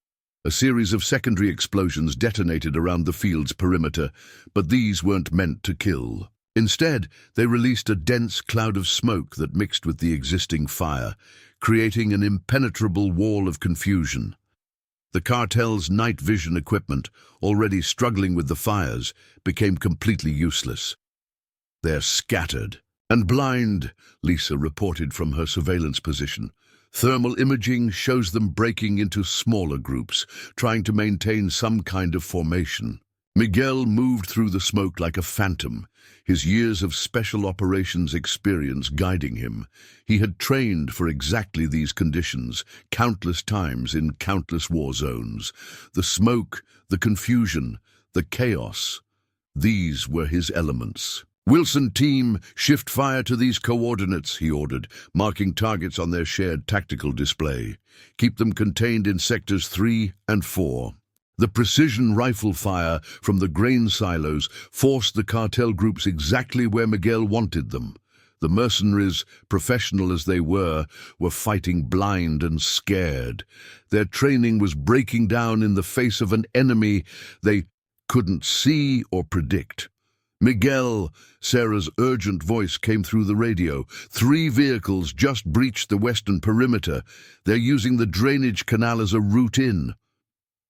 A series of secondary explosions detonated around the field's perimeter, but these weren't meant to kill. Instead, they released a dense cloud of smoke that mixed with the existing fire, creating an impenetrable wall of confusion. The cartel's night vision equipment, already struggling with the fires, became completely useless. "They're scattered and blind," Lisa reported from her surveillance position. "Thermal imaging shows them breaking into smaller groups, trying to maintain some kind of formation." Miguel moved through the smoke like a phantom, his years of special operations experience guiding him. He had trained for exactly these conditions, countless times in countless war zones. The smoke, the confusion, the chaos, these were his elements. "Wilson team, shift fire to these coordinates," he ordered, marking targets on their shared tactical display. "Keep them contained in sectors 3 and 4. The precision rifle fire from the grain silos forced the cartel groups exactly where Miguel wanted them. The mercenaries, professional as they were fighting blind and scared. Their training was breaking down in the face of an enemy they couldn't see or predict. "Miguel," Sarah's urgent voice came through the radio. "3 vehicles just breached the western perimeter. They're using the drainage canal as a route in."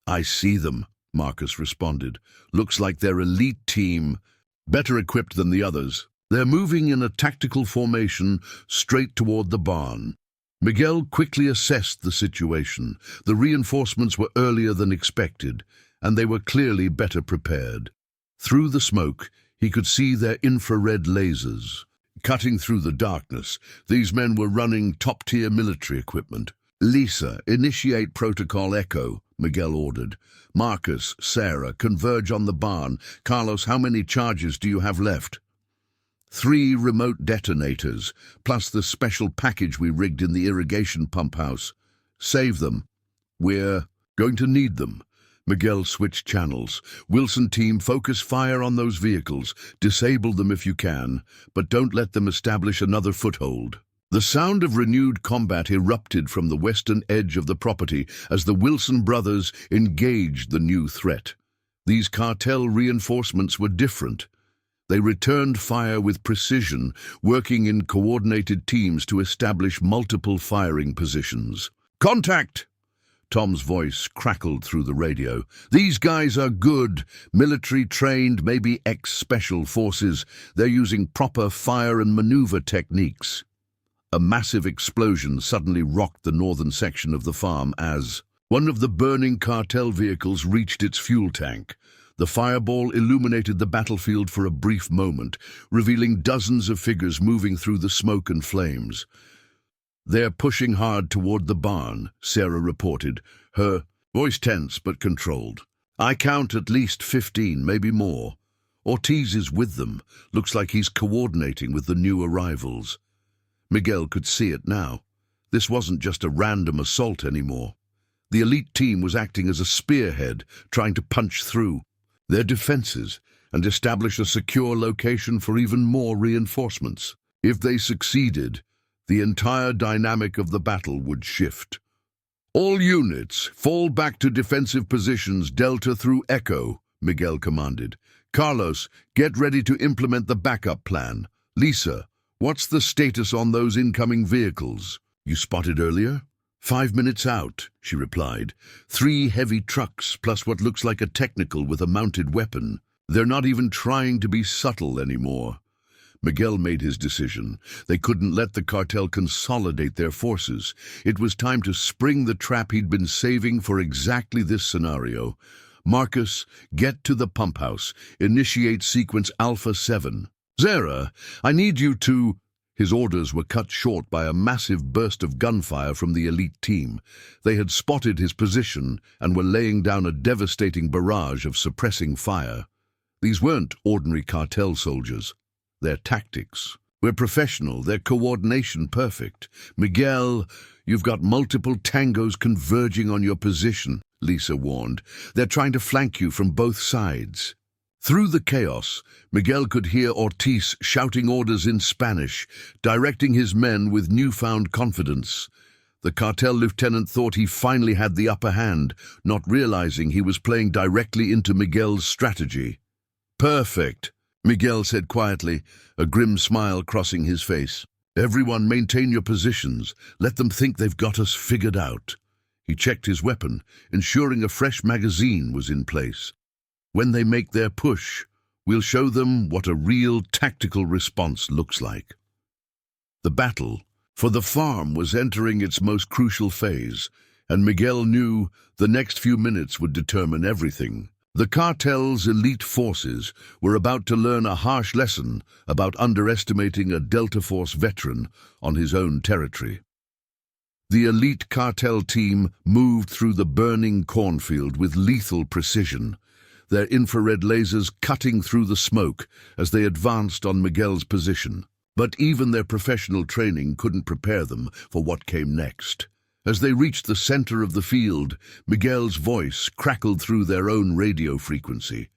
"I see them," Marcus responded. "Looks like their elite team, better equipped than the others. They're moving in a tactical formation straight toward the barn." Miguel quickly assessed the situation. The reinforcements were earlier than expected, and they were clearly better prepared. Through the smoke, he could see their infrared lasers. Cutting through the darkness, these men were running top-tier military equipment. "Lisa, initiate Protocol Echo," Miguel ordered. "Marcus, Sarah, converge on the barn. Carlos, how many charges do you have left?" 3 remote detonators, plus the special package we rigged in the irrigation pump house. Save them. We're going to need them." Miguel switched channels. "Wilson team, focus fire on those vehicles. Disable them if you can, but don't let them establish another foothold." The sound of renewed combat erupted from the western edge of the property as the Wilson brothers engaged the new threat. These cartel reinforcements were different. They returned fire with precision, working in coordinated teams to establish multiple firing positions. "Contact!" Tom's voice crackled through the radio. "These guys are good, military-trained, maybe ex-special forces. They're using proper fire and maneuver techniques." A massive explosion suddenly rocked the northern section of the farm as one of the burning cartel vehicles reached its fuel tank. The fireball illuminated the battlefield for a brief moment, revealing dozens of figures moving through the smoke and flames. "They're pushing hard toward the barn," Sarah reported, her voice tense but controlled. "I count at least 15, maybe more. Ortiz is with them. Looks like he's coordinating with the new arrivals." Miguel could see it now. This wasn't just a random assault anymore. The elite team was acting as a spearhead, trying to punch through their defenses and establish a secure location for even more reinforcements. If they succeeded, the entire dynamic of the battle would shift. "All units, fall back to defensive positions, Delta through Echo," Miguel commanded. "Carlos, get ready to implement the backup plan. Lisa, what's the status on those incoming vehicles you spotted earlier?" 5 minutes out," she replied. 3 heavy trucks, plus what looks like a technical with a mounted weapon. They're not even trying to be subtle anymore." Miguel made his decision. They couldn't let the cartel consolidate their forces. It was time to spring the trap he'd been saving for exactly this scenario. "Marcus, get to the pump house. Initiate sequence Alpha 7. Zara, I need you to—" His orders were cut short by a massive burst of gunfire from the elite team. They had spotted his position and were laying down a devastating barrage of suppressing fire. These weren't ordinary cartel soldiers. Their tactics were professional, their coordination perfect. "Miguel, you've got multiple tangos converging on your position," Lisa warned. "They're trying to flank you from both sides." Through the chaos, Miguel could hear Ortiz shouting orders in Spanish, directing his men with newfound confidence. The cartel lieutenant thought he finally had the upper hand, not realizing he was playing directly into Miguel's strategy. "Perfect," Miguel said quietly, a grim smile crossing his face. "Everyone maintain your positions. Let them think they've got us figured out." He checked his weapon, ensuring a fresh magazine was in place. "When they make their push, we'll show them what a real tactical response looks like." The battle for the farm was entering its most crucial phase, and Miguel knew the next few minutes would determine everything. The cartel's elite forces were about to learn a harsh lesson about underestimating a Delta Force veteran on his own territory. The elite cartel team moved through the burning cornfield with lethal precision. their infrared lasers cutting through the smoke as they advanced on Miguel's position. But even their professional training couldn't prepare them for what came next. As they reached the center of the field, Miguel's voice crackled through their own radio frequency.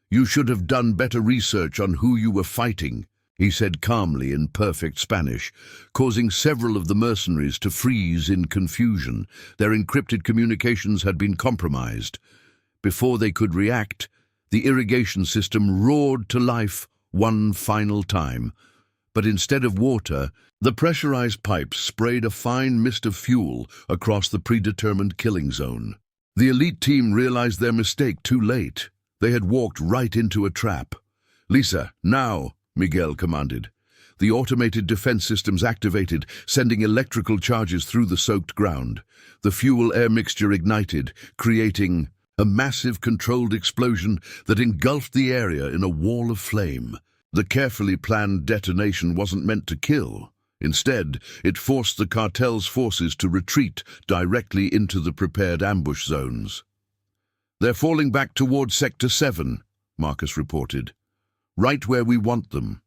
"You should have done better research on who you were fighting," he said calmly in perfect Spanish, causing several of the mercenaries to freeze in confusion. Their encrypted communications had been compromised. Before they could react, the irrigation system roared to life one final time. But instead of water, the pressurized pipes sprayed a fine mist of fuel across the predetermined killing zone. The elite team realized their mistake too late. They had walked right into a trap. "Lisa, now!" Miguel commanded. The automated defense systems activated, sending electrical charges through the soaked ground. The fuel-air mixture ignited, creating a massive controlled explosion that engulfed the area in a wall of flame. The carefully planned detonation wasn't meant to kill. Instead, it forced the cartel's forces to retreat directly into the prepared ambush zones. "They're falling back towards Sector 7, Marcus reported. "Right where we want them."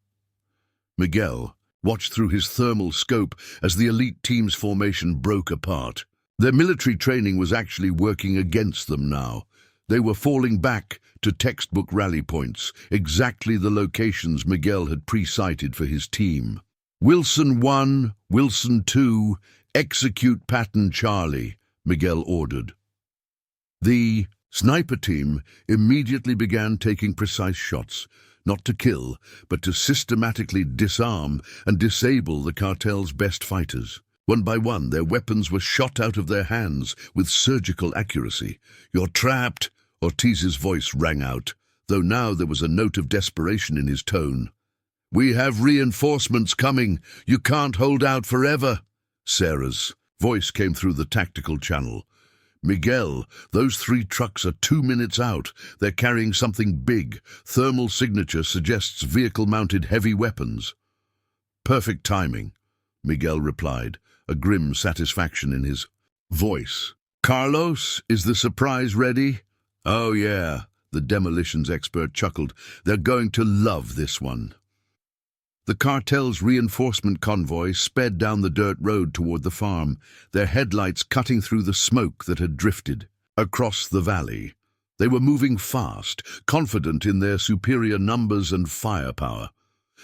Miguel watched through his thermal scope as the elite team's formation broke apart. Their military training was actually working against them now. They were falling back to textbook rally points, exactly the locations Miguel had pre-sighted for his team. "Wilson 1, Wilson 2, execute pattern Charlie," Miguel ordered. The sniper team immediately began taking precise shots, not to kill, but to systematically disarm and disable the cartel's best fighters. One by one, their weapons were shot out of their hands with surgical accuracy. "You're trapped," Ortiz's voice rang out, though now there was a note of desperation in his tone. "We have reinforcements coming. You can't hold out forever." Sarah's voice came through the tactical channel. "Miguel, those 3 trucks are 2 minutes out. They're carrying something big. Thermal signature suggests vehicle-mounted heavy weapons." "Perfect timing," Miguel replied, a grim satisfaction in his voice. "Carlos, is the surprise ready?" "Oh yeah," the demolitions expert chuckled. "They're going to love this one." The cartel's reinforcement convoy sped down the dirt road toward the farm, their headlights cutting through the smoke that had drifted across the valley. They were moving fast, confident in their superior numbers and firepower.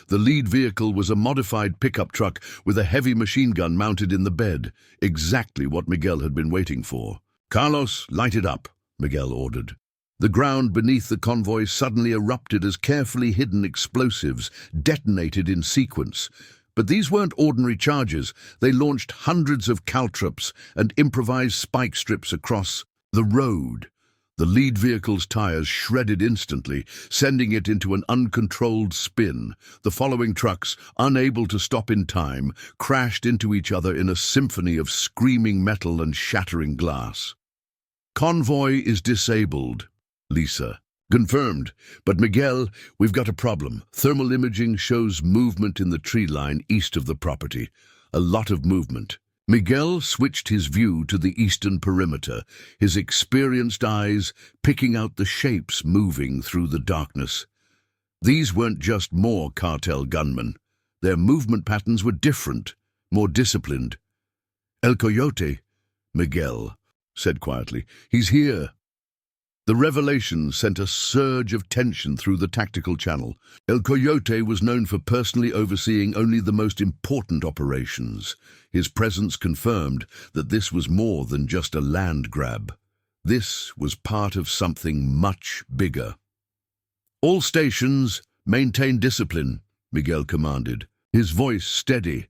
The lead vehicle was a modified pickup truck with a heavy machine gun mounted in the bed, exactly what Miguel had been waiting for. "Carlos, light it up," Miguel ordered. The ground beneath the convoy suddenly erupted as carefully hidden explosives detonated in sequence. But these weren't ordinary charges. They launched hundreds of caltrops and improvised spike strips across the road. The lead vehicle's tires shredded instantly, sending it into an uncontrolled spin. The following trucks, unable to stop in time, crashed into each other in a symphony of screaming metal and shattering glass. "Convoy is disabled." "Lisa." "Confirmed. But Miguel, we've got a problem. Thermal imaging shows movement in the tree line east of the property. A lot of movement." Miguel switched his view to the eastern perimeter, his experienced eyes picking out the shapes moving through the darkness. These weren't just more cartel gunmen. Their movement patterns were different, more disciplined. "El Coyote," Miguel said quietly. "He's here." The revelation sent a surge of tension through the tactical channel. El Coyote was known for personally overseeing only the most important operations. His presence confirmed that this was more than just a land grab. This was part of something much bigger. "All stations, maintain discipline," Miguel commanded, his voice steady.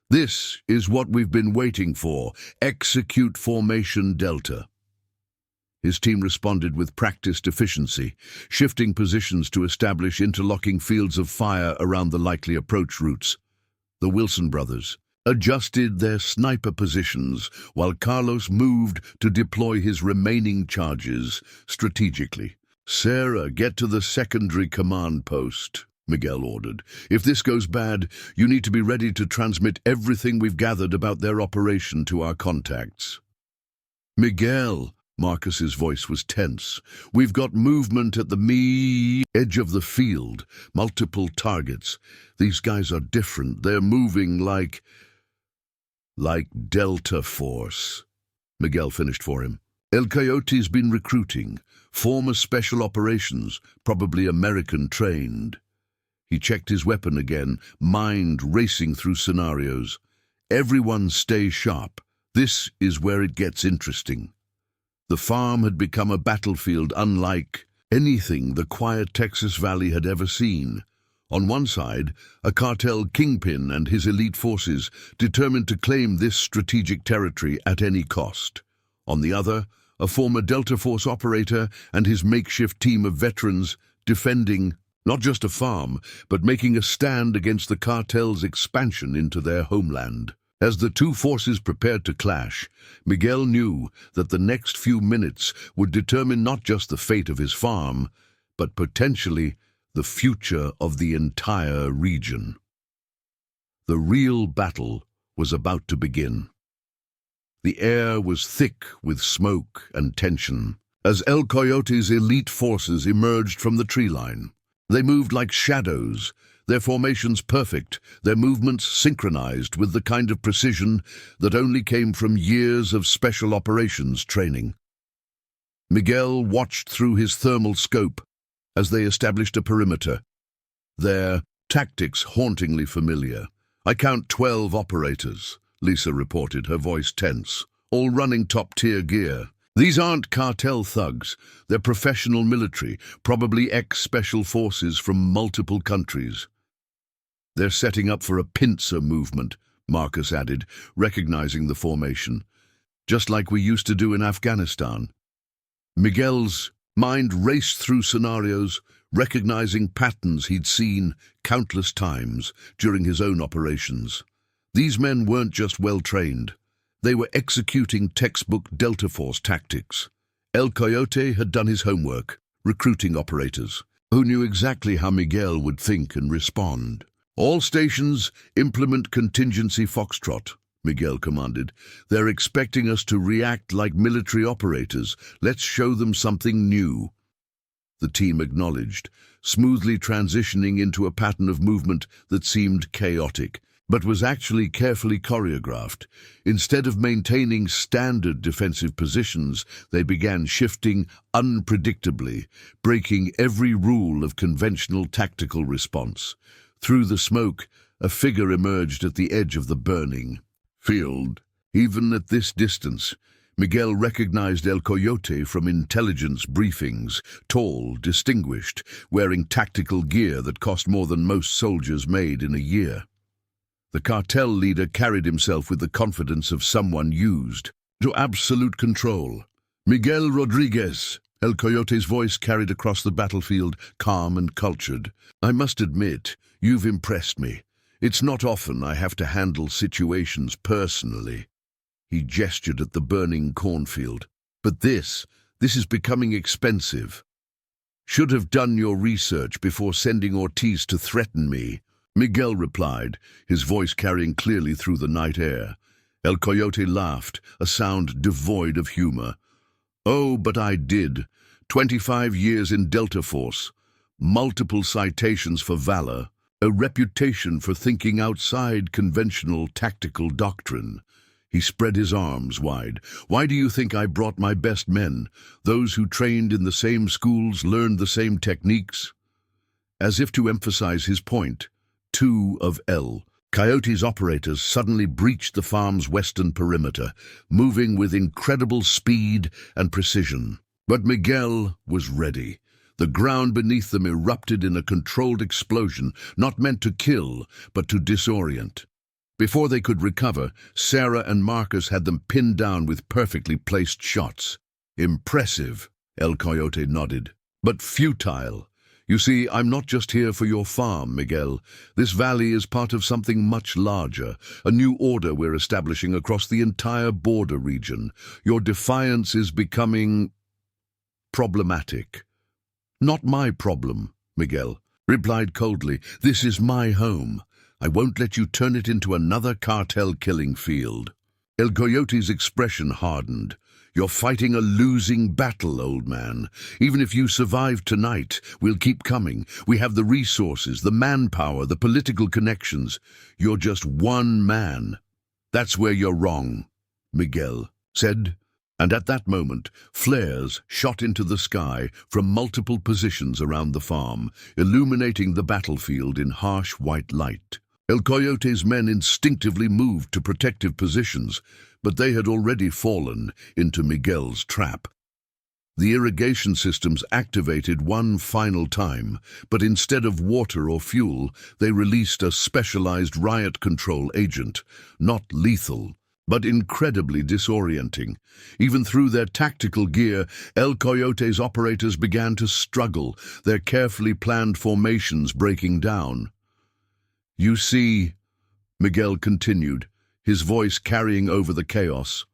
"This is what we've been waiting for. Execute Formation Delta." His team responded with practiced efficiency, shifting positions to establish interlocking fields of fire around the likely approach routes. The Wilson brothers adjusted their sniper positions while Carlos moved to deploy his remaining charges strategically. "Sarah, get to the secondary command post," Miguel ordered. "If this goes bad, you need to be ready to transmit everything we've gathered about their operation to our contacts." "Miguel," Marcus's voice was tense. "We've got movement at the edge of the field. Multiple targets. These guys are different. They're moving like Delta Force." Miguel finished for him. "El Coyote's been recruiting. Former special operations, probably American-trained." He checked his weapon again, mind racing through scenarios. "Everyone stay sharp. This is where it gets interesting." The farm had become a battlefield unlike anything the quiet Texas Valley had ever seen. On one side, a cartel kingpin and his elite forces determined to claim this strategic territory at any cost. On the other, a former Delta Force operator and his makeshift team of veterans defending not just a farm, but making a stand against the cartel's expansion into their homeland. As the two forces prepared to clash, Miguel knew that the next few minutes would determine not just the fate of his farm, but potentially the future of the entire region. The real battle was about to begin. The air was thick with smoke and tension as El Coyote's elite forces emerged from the tree line. They moved like shadows, their formations perfect, their movements synchronized with the kind of precision that only came from years of special operations training. Miguel watched through his thermal scope as they established a perimeter, their tactics hauntingly familiar. "I count 12 operators," Lisa reported, her voice tense, "all running top-tier gear. These aren't cartel thugs. They're professional military, probably ex-special forces from multiple countries." "They're setting up for a pincer movement," Marcus added, recognizing the formation. "Just like we used to do in Afghanistan." Miguel's mind raced through scenarios, recognizing patterns he'd seen countless times during his own operations. These men weren't just well-trained. They were executing textbook Delta Force tactics. El Coyote had done his homework, recruiting operators, who knew exactly how Miguel would think and respond. "All stations, implement contingency foxtrot," Miguel commanded. "They're expecting us to react like military operators. Let's show them something new." The team acknowledged, smoothly transitioning into a pattern of movement that seemed chaotic, but was actually carefully choreographed. Instead of maintaining standard defensive positions, they began shifting unpredictably, breaking every rule of conventional tactical response. Through the smoke, a figure emerged at the edge of the burning field. Even at this distance, Miguel recognized El Coyote from intelligence briefings, tall, distinguished, wearing tactical gear that cost more than most soldiers made in a year. The cartel leader carried himself with the confidence of someone used to absolute control. "Miguel Rodriguez," El Coyote's voice carried across the battlefield, calm and cultured. "I must admit, you've impressed me. It's not often I have to handle situations personally." He gestured at the burning cornfield. "But this is becoming expensive. Should have done your research before sending Ortiz to threaten me." Miguel replied, his voice carrying clearly through the night air. El Coyote laughed, a sound devoid of humor. "Oh, but I did. 25 years in Delta Force, multiple citations for valor, a reputation for thinking outside conventional tactical doctrine." He spread his arms wide. "Why do you think I brought my best men, those who trained in the same schools, learned the same techniques?" As if to emphasize his point, two of El Coyote's operators suddenly breached the farm's western perimeter, moving with incredible speed and precision. But Miguel was ready. The ground beneath them erupted in a controlled explosion, not meant to kill, but to disorient. Before they could recover, Sarah and Marcus had them pinned down with perfectly placed shots. "Impressive," El Coyote nodded, "but futile. You see, I'm not just here for your farm, Miguel. This valley is part of something much larger, a new order we're establishing across the entire border region. Your defiance is becoming problematic." "Not my problem," Miguel replied coldly. "This is my home. I won't let you turn it into another cartel killing field." El Coyote's expression hardened. You're fighting a losing battle, old man. Even if you survive tonight, we'll keep coming. We have the resources, the manpower, the political connections. You're just one man. That's where you're wrong, Miguel said. And at that moment, flares shot into the sky from multiple positions around the farm, illuminating the battlefield in harsh white light. El Coyote's men instinctively moved to protective positions, but they had already fallen into Miguel's trap. The irrigation systems activated one final time, but instead of water or fuel, they released a specialized riot control agent, not lethal, but incredibly disorienting. Even through their tactical gear, El Coyote's operators began to struggle, their carefully planned formations breaking down. "You see," Miguel continued, his voice carrying over the chaos,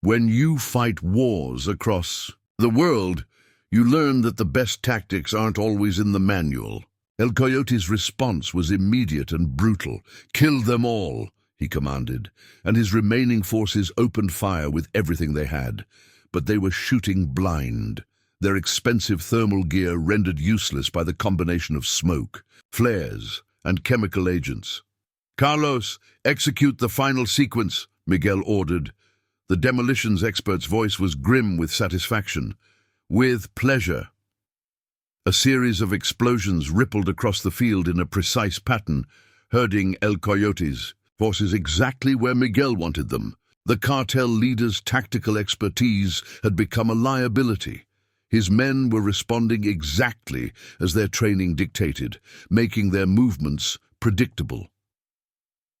"when you fight wars across the world, you learn that the best tactics aren't always in the manual." El Coyote's response was immediate and brutal. "Kill them all," he commanded, and his remaining forces opened fire with everything they had. But they were shooting blind, their expensive thermal gear rendered useless by the combination of smoke, flares, and chemical agents. "Carlos, execute the final sequence," Miguel ordered. The demolitions expert's voice was grim with satisfaction. "With pleasure." A series of explosions rippled across the field in a precise pattern, herding El Coyote's forces exactly where Miguel wanted them. The cartel leader's tactical expertise had become a liability. His men were responding exactly as their training dictated, making their movements predictable.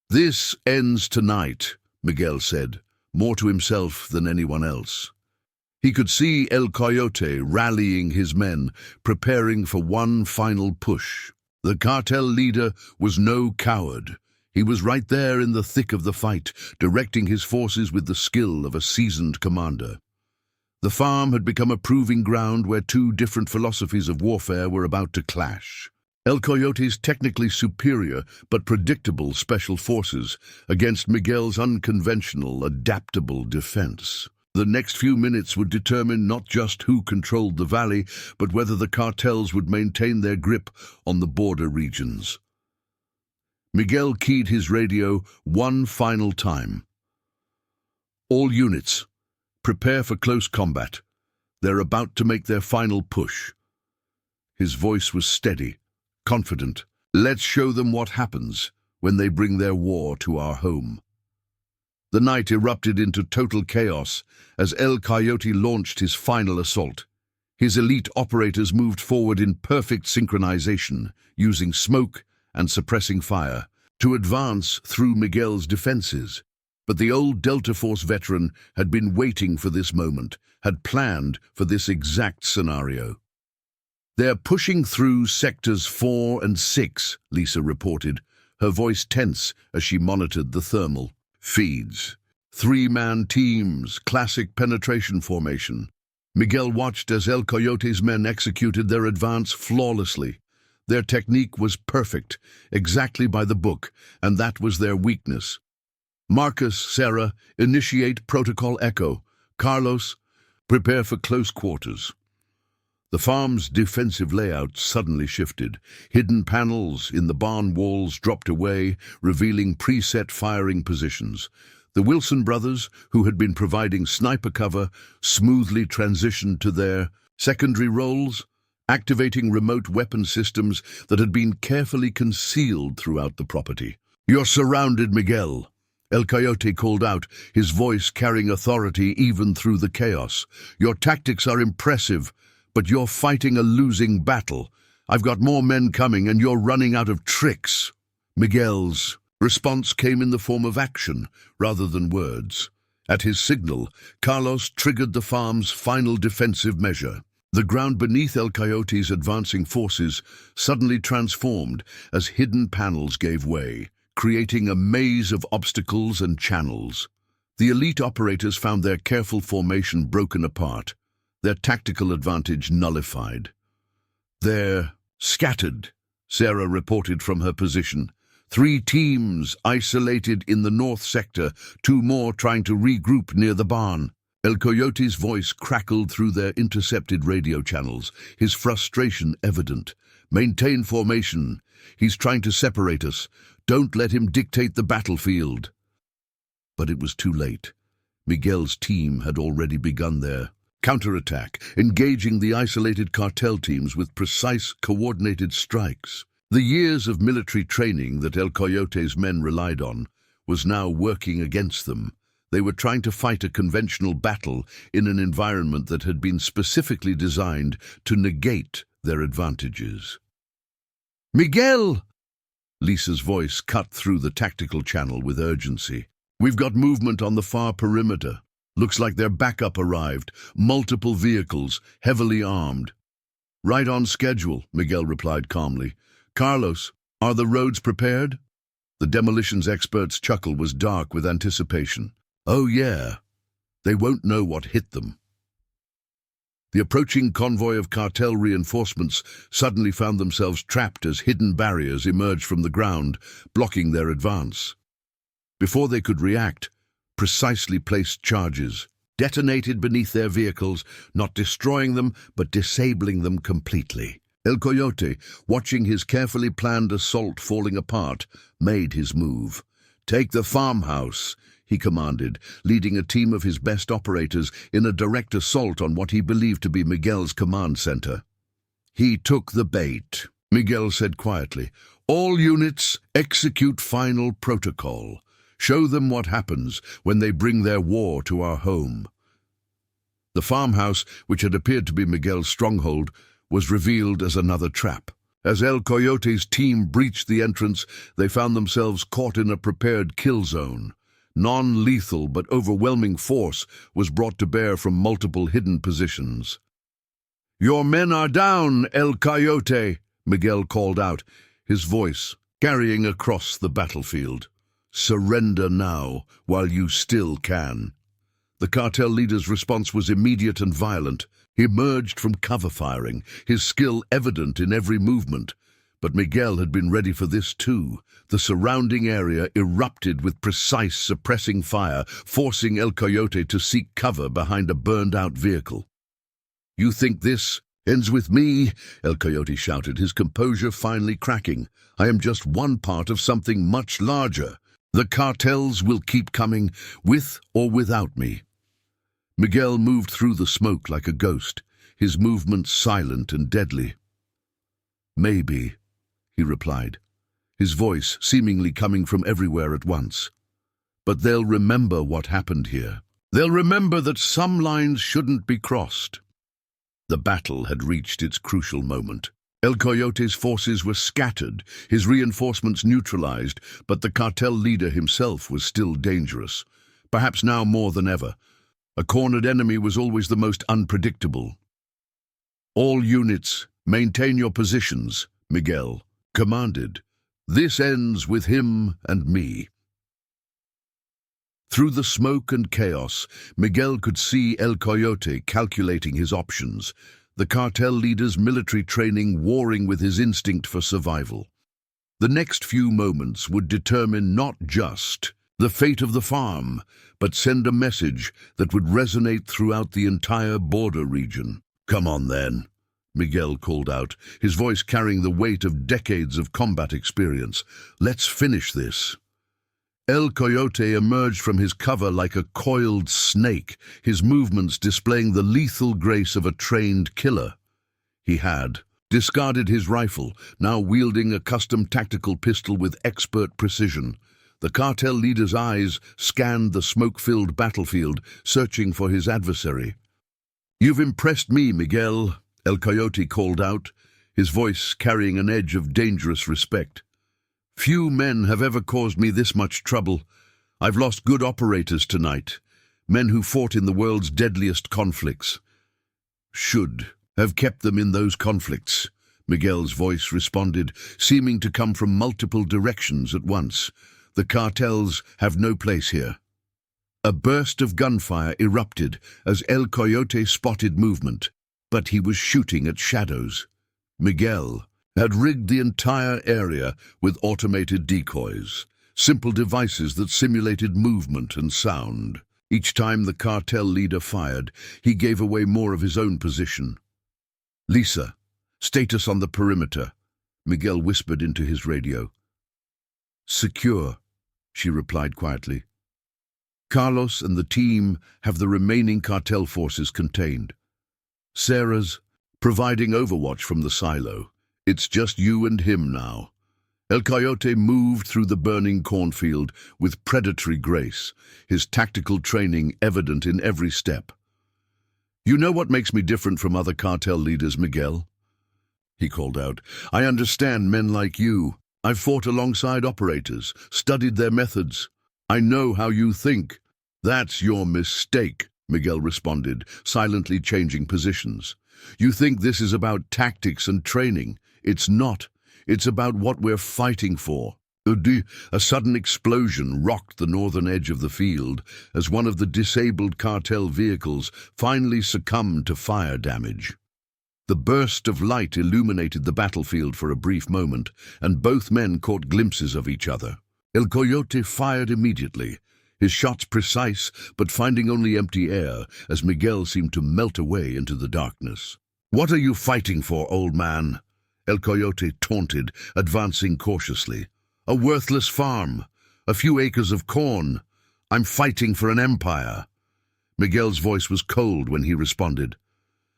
"This ends tonight," Miguel said, more to himself than anyone else. He could see El Coyote rallying his men, preparing for one final push. The cartel leader was no coward. He was right there in the thick of the fight, directing his forces with the skill of a seasoned commander. The farm had become a proving ground where two different philosophies of warfare were about to clash. El Coyote's technically superior but predictable special forces against Miguel's unconventional, adaptable defense. The next few minutes would determine not just who controlled the valley, but whether the cartels would maintain their grip on the border regions. Miguel keyed his radio one final time. "All units, prepare for close combat. They're about to make their final push." His voice was steady, confident. "Let's show them what happens when they bring their war to our home." The night erupted into total chaos as El Coyote launched his final assault. His elite operators moved forward in perfect synchronization, using smoke and suppressing fire to advance through Miguel's defenses. But the old Delta Force veteran had been waiting for this moment, had planned for this exact scenario. "They're pushing through sectors 4 and 6, Lisa reported, her voice tense as she monitored the thermal feeds. 3-man teams, classic penetration formation. Miguel watched as El Coyote's men executed their advance flawlessly. Their technique was perfect, exactly by the book, and that was their weakness. "Marcus, Sarah, initiate Protocol Echo. Carlos, prepare for close quarters." The farm's defensive layout suddenly shifted. Hidden panels in the barn walls dropped away, revealing preset firing positions. The Wilson brothers, who had been providing sniper cover, smoothly transitioned to their secondary roles, activating remote weapon systems that had been carefully concealed throughout the property. "You're surrounded, Miguel," El Coyote called out, his voice carrying authority even through the chaos. "Your tactics are impressive, but you're fighting a losing battle. I've got more men coming and you're running out of tricks." Miguel's response came in the form of action rather than words. At his signal, Carlos triggered the farm's final defensive measure. The ground beneath El Coyote's advancing forces suddenly transformed as hidden panels gave way, creating a maze of obstacles and channels. The elite operators found their careful formation broken apart, their tactical advantage nullified. "They're scattered," Sarah reported from her position. 3 teams isolated in the north sector, 2 more trying to regroup near the barn. El Coyote's voice crackled through their intercepted radio channels, his frustration evident. "Maintain formation. He's trying to separate us. Don't let him dictate the battlefield." But it was too late. Miguel's team had already begun their counterattack, engaging the isolated cartel teams with precise, coordinated strikes. The years of military training that El Coyote's men relied on was now working against them. They were trying to fight a conventional battle in an environment that had been specifically designed to negate their advantages. "Miguel!" Lisa's voice cut through the tactical channel with urgency. "We've got movement on the far perimeter. Looks like their backup arrived. Multiple vehicles, heavily armed." "Right on schedule," Miguel replied calmly. "Carlos, are the roads prepared?" The demolitions expert's chuckle was dark with anticipation. "Oh yeah, they won't know what hit them." The approaching convoy of cartel reinforcements suddenly found themselves trapped as hidden barriers emerged from the ground, blocking their advance. Before they could react, precisely placed charges detonated beneath their vehicles, not destroying them, but disabling them completely. El Coyote, watching his carefully planned assault falling apart, made his move. "Take the farmhouse," he commanded, leading a team of his best operators in a direct assault on what he believed to be Miguel's command center. "He took the bait," Miguel said quietly. "All units, execute final protocol. Show them what happens when they bring their war to our home." The farmhouse, which had appeared to be Miguel's stronghold, was revealed as another trap. As El Coyote's team breached the entrance, they found themselves caught in a prepared kill zone. Non-lethal but overwhelming force was brought to bear from multiple hidden positions. "Your men are down, El Coyote," Miguel called out, his voice carrying across the battlefield. "Surrender now, while you still can." The cartel leader's response was immediate and violent. He emerged from cover firing, his skill evident in every movement. But Miguel had been ready for this too. The surrounding area erupted with precise, suppressing fire, forcing El Coyote to seek cover behind a burned-out vehicle. "You think this ends with me?" El Coyote shouted, his composure finally cracking. "I am just one part of something much larger. The cartels will keep coming, with or without me." Miguel moved through the smoke like a ghost, his movements silent and deadly. "Maybe," he replied, his voice seemingly coming from everywhere at once. "But they'll remember what happened here. They'll remember that some lines shouldn't be crossed." The battle had reached its crucial moment. El Coyote's forces were scattered, his reinforcements neutralized, but the cartel leader himself was still dangerous. Perhaps now more than ever. A cornered enemy was always the most unpredictable. "All units, maintain your positions," Miguel commanded. "This ends with him and me." Through the smoke and chaos, Miguel could see El Coyote calculating his options, the cartel leader's military training warring with his instinct for survival. The next few moments would determine not just the fate of the farm, but send a message that would resonate throughout the entire border region. "Come on then," Miguel called out, his voice carrying the weight of decades of combat experience. "Let's finish this." El Coyote emerged from his cover like a coiled snake, his movements displaying the lethal grace of a trained killer. He had discarded his rifle, now wielding a custom tactical pistol with expert precision. The cartel leader's eyes scanned the smoke-filled battlefield, searching for his adversary. "You've impressed me, Miguel," El Coyote called out, his voice carrying an edge of dangerous respect. "Few men have ever caused me this much trouble. I've lost good operators tonight, men who fought in the world's deadliest conflicts. Should have kept them in those conflicts," Miguel's voice responded, seeming to come from multiple directions at once. "The cartels have no place here." A burst of gunfire erupted as El Coyote spotted movement, but he was shooting at shadows. Miguel had rigged the entire area with automated decoys, simple devices that simulated movement and sound. Each time the cartel leader fired, he gave away more of his own position. "Lisa, status on the perimeter," Miguel whispered into his radio. "Secure," she replied quietly. "Carlos and the team have the remaining cartel forces contained. Sarah's providing overwatch from the silo. It's just you and him now." El Coyote moved through the burning cornfield with predatory grace, his tactical training evident in every step. "You know what makes me different from other cartel leaders, Miguel?" he called out. "I understand men like you. I've fought alongside operators, studied their methods. I know how you think." "That's your mistake," Miguel responded, silently changing positions. "You think this is about tactics and training. It's not. It's about what we're fighting for." A sudden explosion rocked the northern edge of the field as one of the disabled cartel vehicles finally succumbed to fire damage. The burst of light illuminated the battlefield for a brief moment, and both men caught glimpses of each other. El Coyote fired immediately, his shots precise but finding only empty air as Miguel seemed to melt away into the darkness. "What are you fighting for, old man?" El Coyote taunted, advancing cautiously. "A worthless farm, a few acres of corn. I'm fighting for an empire." Miguel's voice was cold when he responded.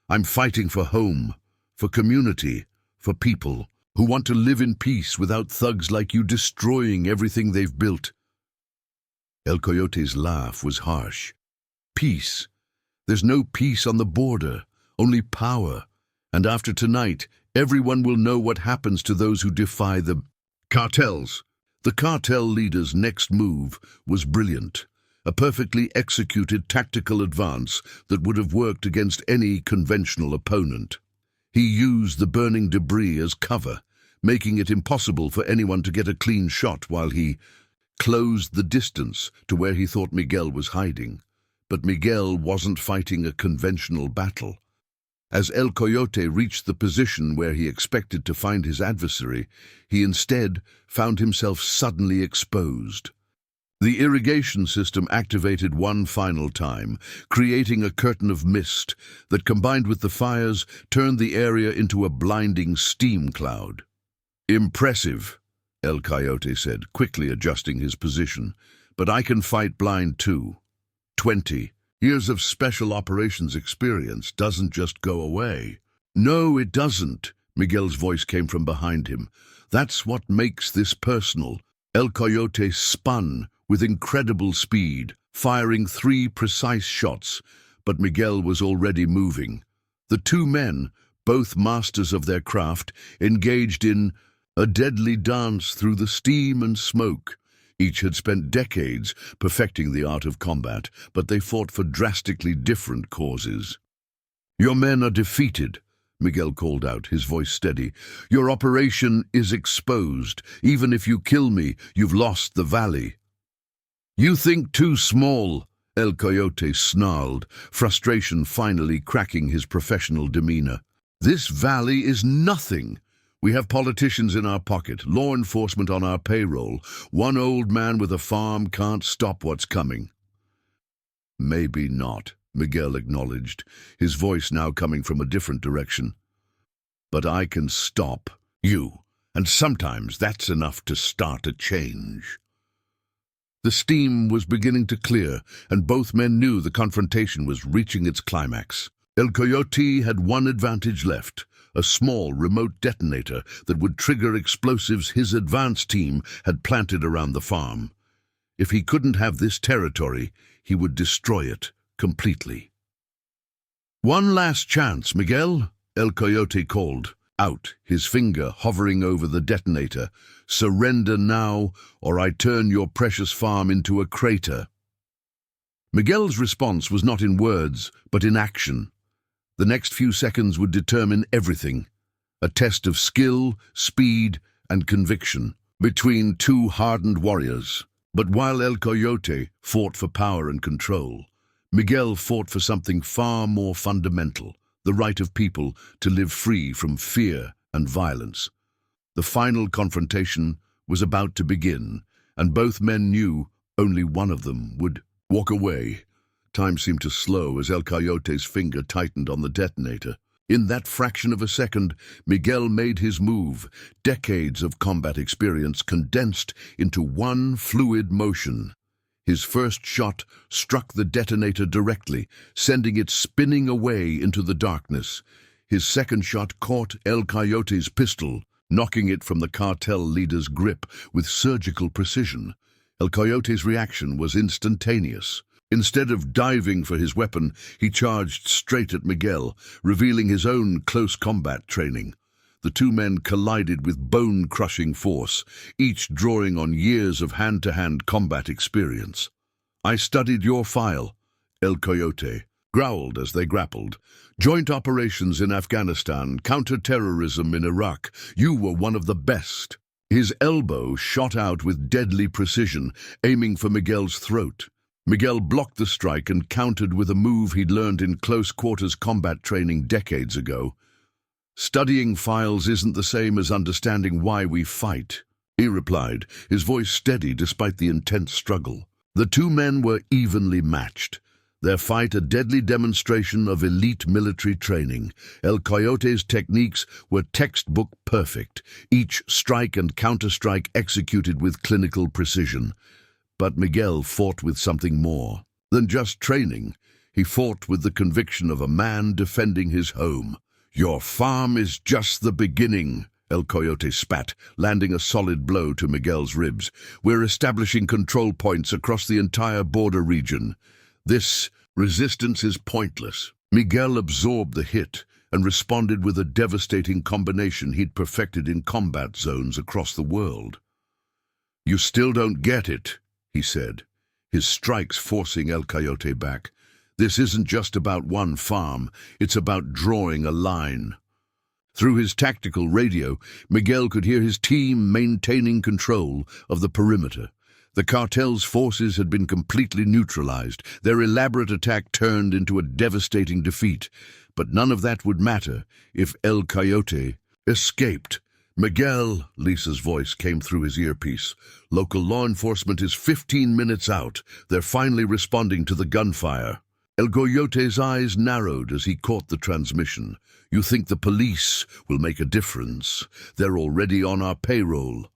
"I'm fighting for home, for community, for people who want to live in peace without thugs like you destroying everything they've built." El Coyote's laugh was harsh. "Peace? There's no peace on the border, only power. And after tonight, everyone will know what happens to those who defy the cartels." The cartel leader's next move was brilliant, a perfectly executed tactical advance that would have worked against any conventional opponent. He used the burning debris as cover, making it impossible for anyone to get a clean shot while he closed the distance to where he thought Miguel was hiding. But Miguel wasn't fighting a conventional battle. As El Coyote reached the position where he expected to find his adversary, he instead found himself suddenly exposed. The irrigation system activated one final time, creating a curtain of mist that, combined with the fires, turned the area into a blinding steam cloud. "Impressive," El Coyote said, quickly adjusting his position. "But I can fight blind too. 20 years of special operations experience doesn't just go away." "No, it doesn't," Miguel's voice came from behind him. "That's what makes this personal." El Coyote spun with incredible speed, firing 3 precise shots, but Miguel was already moving. The two men, both masters of their craft, engaged in a deadly dance through the steam and smoke. Each had spent decades perfecting the art of combat, but they fought for drastically different causes. "Your men are defeated," Miguel called out, his voice steady. "Your operation is exposed. Even if you kill me, you've lost the valley." "You think too small," El Coyote snarled, frustration finally cracking his professional demeanor. "This valley is nothing. We have politicians in our pocket, law enforcement on our payroll. One old man with a farm can't stop what's coming." "Maybe not," Miguel acknowledged, his voice now coming from a different direction. "But I can stop you, and sometimes that's enough to start a change." The steam was beginning to clear, and both men knew the confrontation was reaching its climax. El Coyote had one advantage left: a small remote detonator that would trigger explosives his advance team had planted around the farm. If he couldn't have this territory, he would destroy it completely. "One last chance, Miguel," El Coyote called out, his finger hovering over the detonator. "Surrender now, or I turn your precious farm into a crater." Miguel's response was not in words, but in action. The next few seconds would determine everything, a test of skill, speed, and conviction between two hardened warriors. But while El Coyote fought for power and control, Miguel fought for something far more fundamental: the right of people to live free from fear and violence. The final confrontation was about to begin, and both men knew only one of them would walk away, Time seemed to slow as El Coyote's finger tightened on the detonator. In that fraction of a second, Miguel made his move, decades of combat experience condensed into one fluid motion. His first shot struck the detonator directly, sending it spinning away into the darkness. His second shot caught El Coyote's pistol, knocking it from the cartel leader's grip with surgical precision. El Coyote's reaction was instantaneous. Instead of diving for his weapon, he charged straight at Miguel, revealing his own close combat training. The two men collided with bone-crushing force, each drawing on years of hand-to-hand combat experience. "I studied your file," El Coyote growled as they grappled. "Joint operations in Afghanistan, counter-terrorism in Iraq. You were one of the best." His elbow shot out with deadly precision, aiming for Miguel's throat. Miguel blocked the strike and countered with a move he'd learned in close-quarters combat training decades ago. "Studying files isn't the same as understanding why we fight," he replied, his voice steady despite the intense struggle. The two men were evenly matched, their fight a deadly demonstration of elite military training. El Coyote's techniques were textbook perfect, each strike and counterstrike executed with clinical precision. But Miguel fought with something more than just training. He fought with the conviction of a man defending his home. "Your farm is just the beginning," El Coyote spat, landing a solid blow to Miguel's ribs. "We're establishing control points across the entire border region. This resistance is pointless." Miguel absorbed the hit and responded with a devastating combination he'd perfected in combat zones across the world. "You still don't get it," he said, his strikes forcing El Coyote back. "This isn't just about one farm, it's about drawing a line." Through his tactical radio, Miguel could hear his team maintaining control of the perimeter. The cartel's forces had been completely neutralized, their elaborate attack turned into a devastating defeat. But none of that would matter if El Coyote escaped. "Miguel," Lisa's voice came through his earpiece. "Local law enforcement is 15 minutes out. They're finally responding to the gunfire." El Coyote's eyes narrowed as he caught the transmission. "You think the police will make a difference? They're already on our payroll."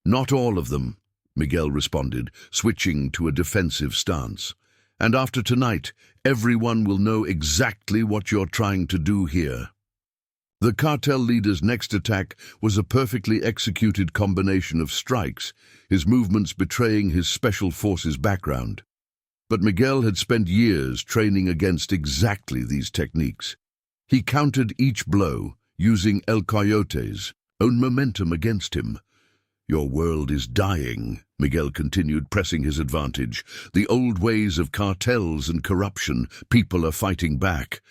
"Not all of them," Miguel responded, switching to a defensive stance. "And after tonight, everyone will know exactly what you're trying to do here." The cartel leader's next attack was a perfectly executed combination of strikes, his movements betraying his special forces background. But Miguel had spent years training against exactly these techniques. He countered each blow, using El Coyote's own momentum against him. "Your world is dying," Miguel continued, pressing his advantage. "The old ways of cartels and corruption, people are fighting back.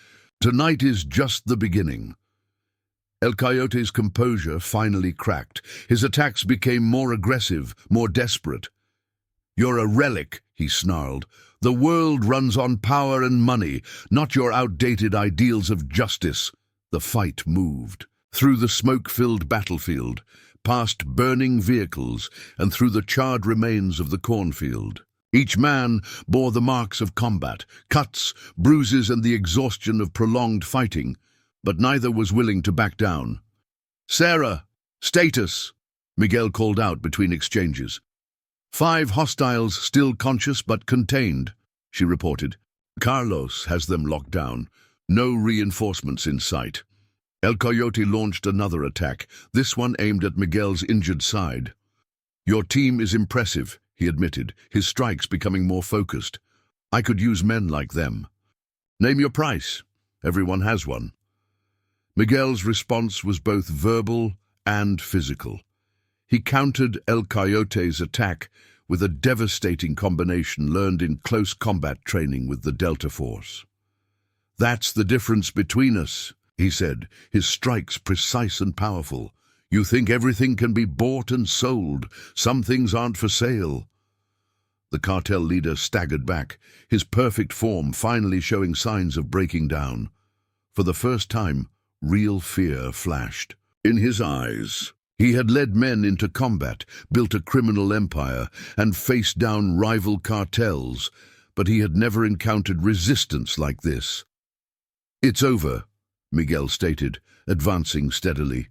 Tonight is just the beginning." El Coyote's composure finally cracked. His attacks became more aggressive, more desperate. "You're a relic," he snarled. "The world runs on power and money, not your outdated ideals of justice." The fight moved. Through the smoke-filled battlefield, past burning vehicles, and through the charred remains of the cornfield. Each man bore the marks of combat, cuts, bruises, and the exhaustion of prolonged fighting, but neither was willing to back down. "Sarah, status," Miguel called out between exchanges. 5 hostiles still conscious but contained," she reported. "Carlos has them locked down. No reinforcements in sight." El Coyote launched another attack, this one aimed at Miguel's injured side. "Your team is impressive," he admitted, his strikes becoming more focused. "I could use men like them." "Name your price. Everyone has one." Miguel's response was both verbal and physical. He countered El Coyote's attack with a devastating combination learned in close combat training with the Delta Force. "That's the difference between us," he said, his strikes precise and powerful. "You think everything can be bought and sold. Some things aren't for sale." The cartel leader staggered back, his perfect form finally showing signs of breaking down. For the first time, real fear flashed in his eyes. He had led men into combat, built a criminal empire, and faced down rival cartels. but he had never encountered resistance like this. "It's over," Miguel stated, advancing steadily.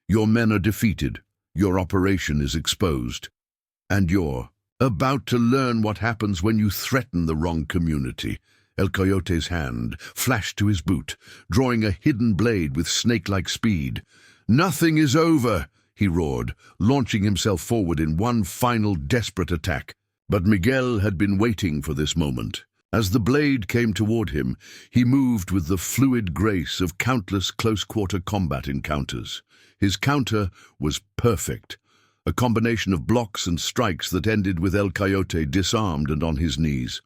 "Your men are defeated. Your operation is exposed. And you're about to learn what happens when you threaten the wrong community." El Coyote's hand flashed to his boot, drawing a hidden blade with snake-like speed. "Nothing is over," he roared, launching himself forward in one final desperate attack. But Miguel had been waiting for this moment. As the blade came toward him, he moved with the fluid grace of countless close-quarter combat encounters. His counter was perfect, a combination of blocks and strikes that ended with El Coyote disarmed and on his knees.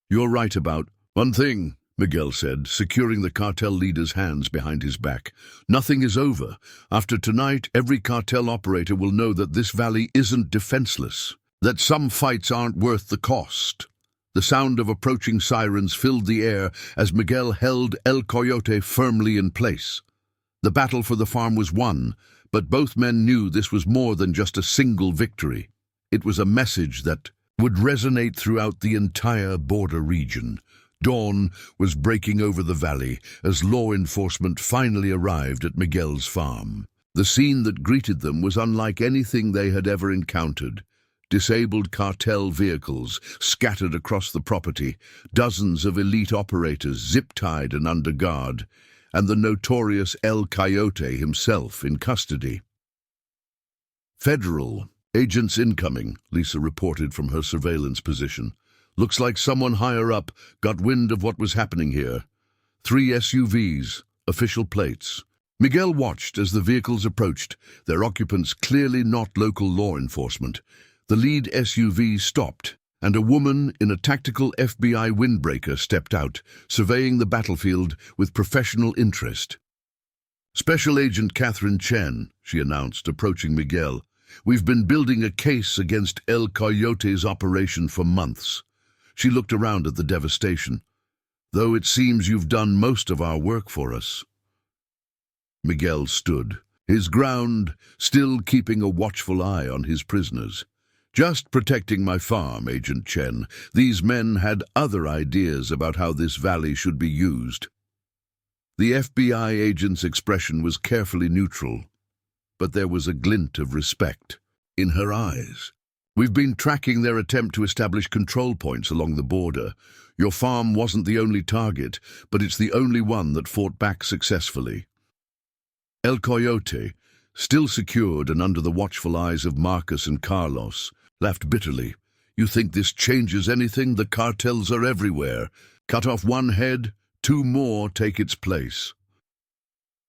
"You're right about one thing," Miguel said, securing the cartel leader's hands behind his back. "Nothing is over. After tonight, every cartel operator will know that this valley isn't defenseless, that some fights aren't worth the cost." The sound of approaching sirens filled the air as Miguel held El Coyote firmly in place. The battle for the farm was won, but both men knew this was more than just a single victory. It was a message that would resonate throughout the entire border region. Dawn was breaking over the valley as law enforcement finally arrived at Miguel's farm. The scene that greeted them was unlike anything they had ever encountered. Disabled cartel vehicles scattered across the property, dozens of elite operators zip-tied and under guard, and the notorious El Coyote himself in custody. "Federal agents incoming," Lisa reported from her surveillance position. "Looks like someone higher up got wind of what was happening here. 3 SUVs, official plates." Miguel watched as the vehicles approached, their occupants clearly not local law enforcement. The lead SUV stopped, and a woman in a tactical FBI windbreaker stepped out, surveying the battlefield with professional interest. "Special Agent Catherine Chen," she announced, approaching Miguel. "We've been building a case against El Coyote's operation for months." She looked around at the devastation. "Though it seems you've done most of our work for us." Miguel stood, his ground still keeping a watchful eye on his prisoners. "Just protecting my farm, Agent Chen. These men had other ideas about how this valley should be used." The FBI agent's expression was carefully neutral, but there was a glint of respect in her eyes. "We've been tracking their attempt to establish control points along the border. Your farm wasn't the only target, but it's the only one that fought back successfully." El Coyote, still secured and under the watchful eyes of Marcus and Carlos, laughed bitterly. "You think this changes anything? The cartels are everywhere. Cut off one head, 2 more take its place."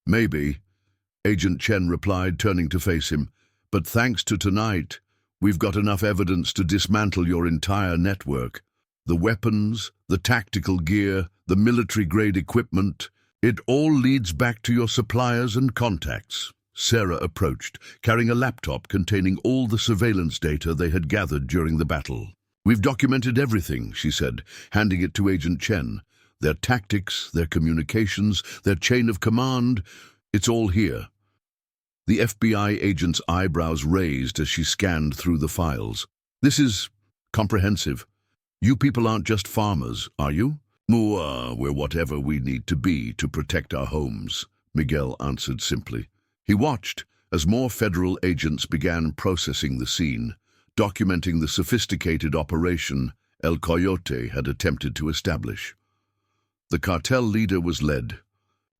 "Maybe," Agent Chen replied, turning to face him. "But thanks to tonight, we've got enough evidence to dismantle your entire network. The weapons, the tactical gear, the military-grade equipment, it all leads back to your suppliers and contacts." Sarah approached, carrying a laptop containing all the surveillance data they had gathered during the battle. "We've documented everything," she said, handing it to Agent Chen. "Their tactics, their communications, their chain of command, it's all here." The FBI agent's eyebrows raised as she scanned through the files. "This is comprehensive. You people aren't just farmers, are you?" We're whatever we need to be to protect our homes," Miguel answered simply. He watched as more federal agents began processing the scene, documenting the sophisticated operation El Coyote had attempted to establish. The cartel leader was led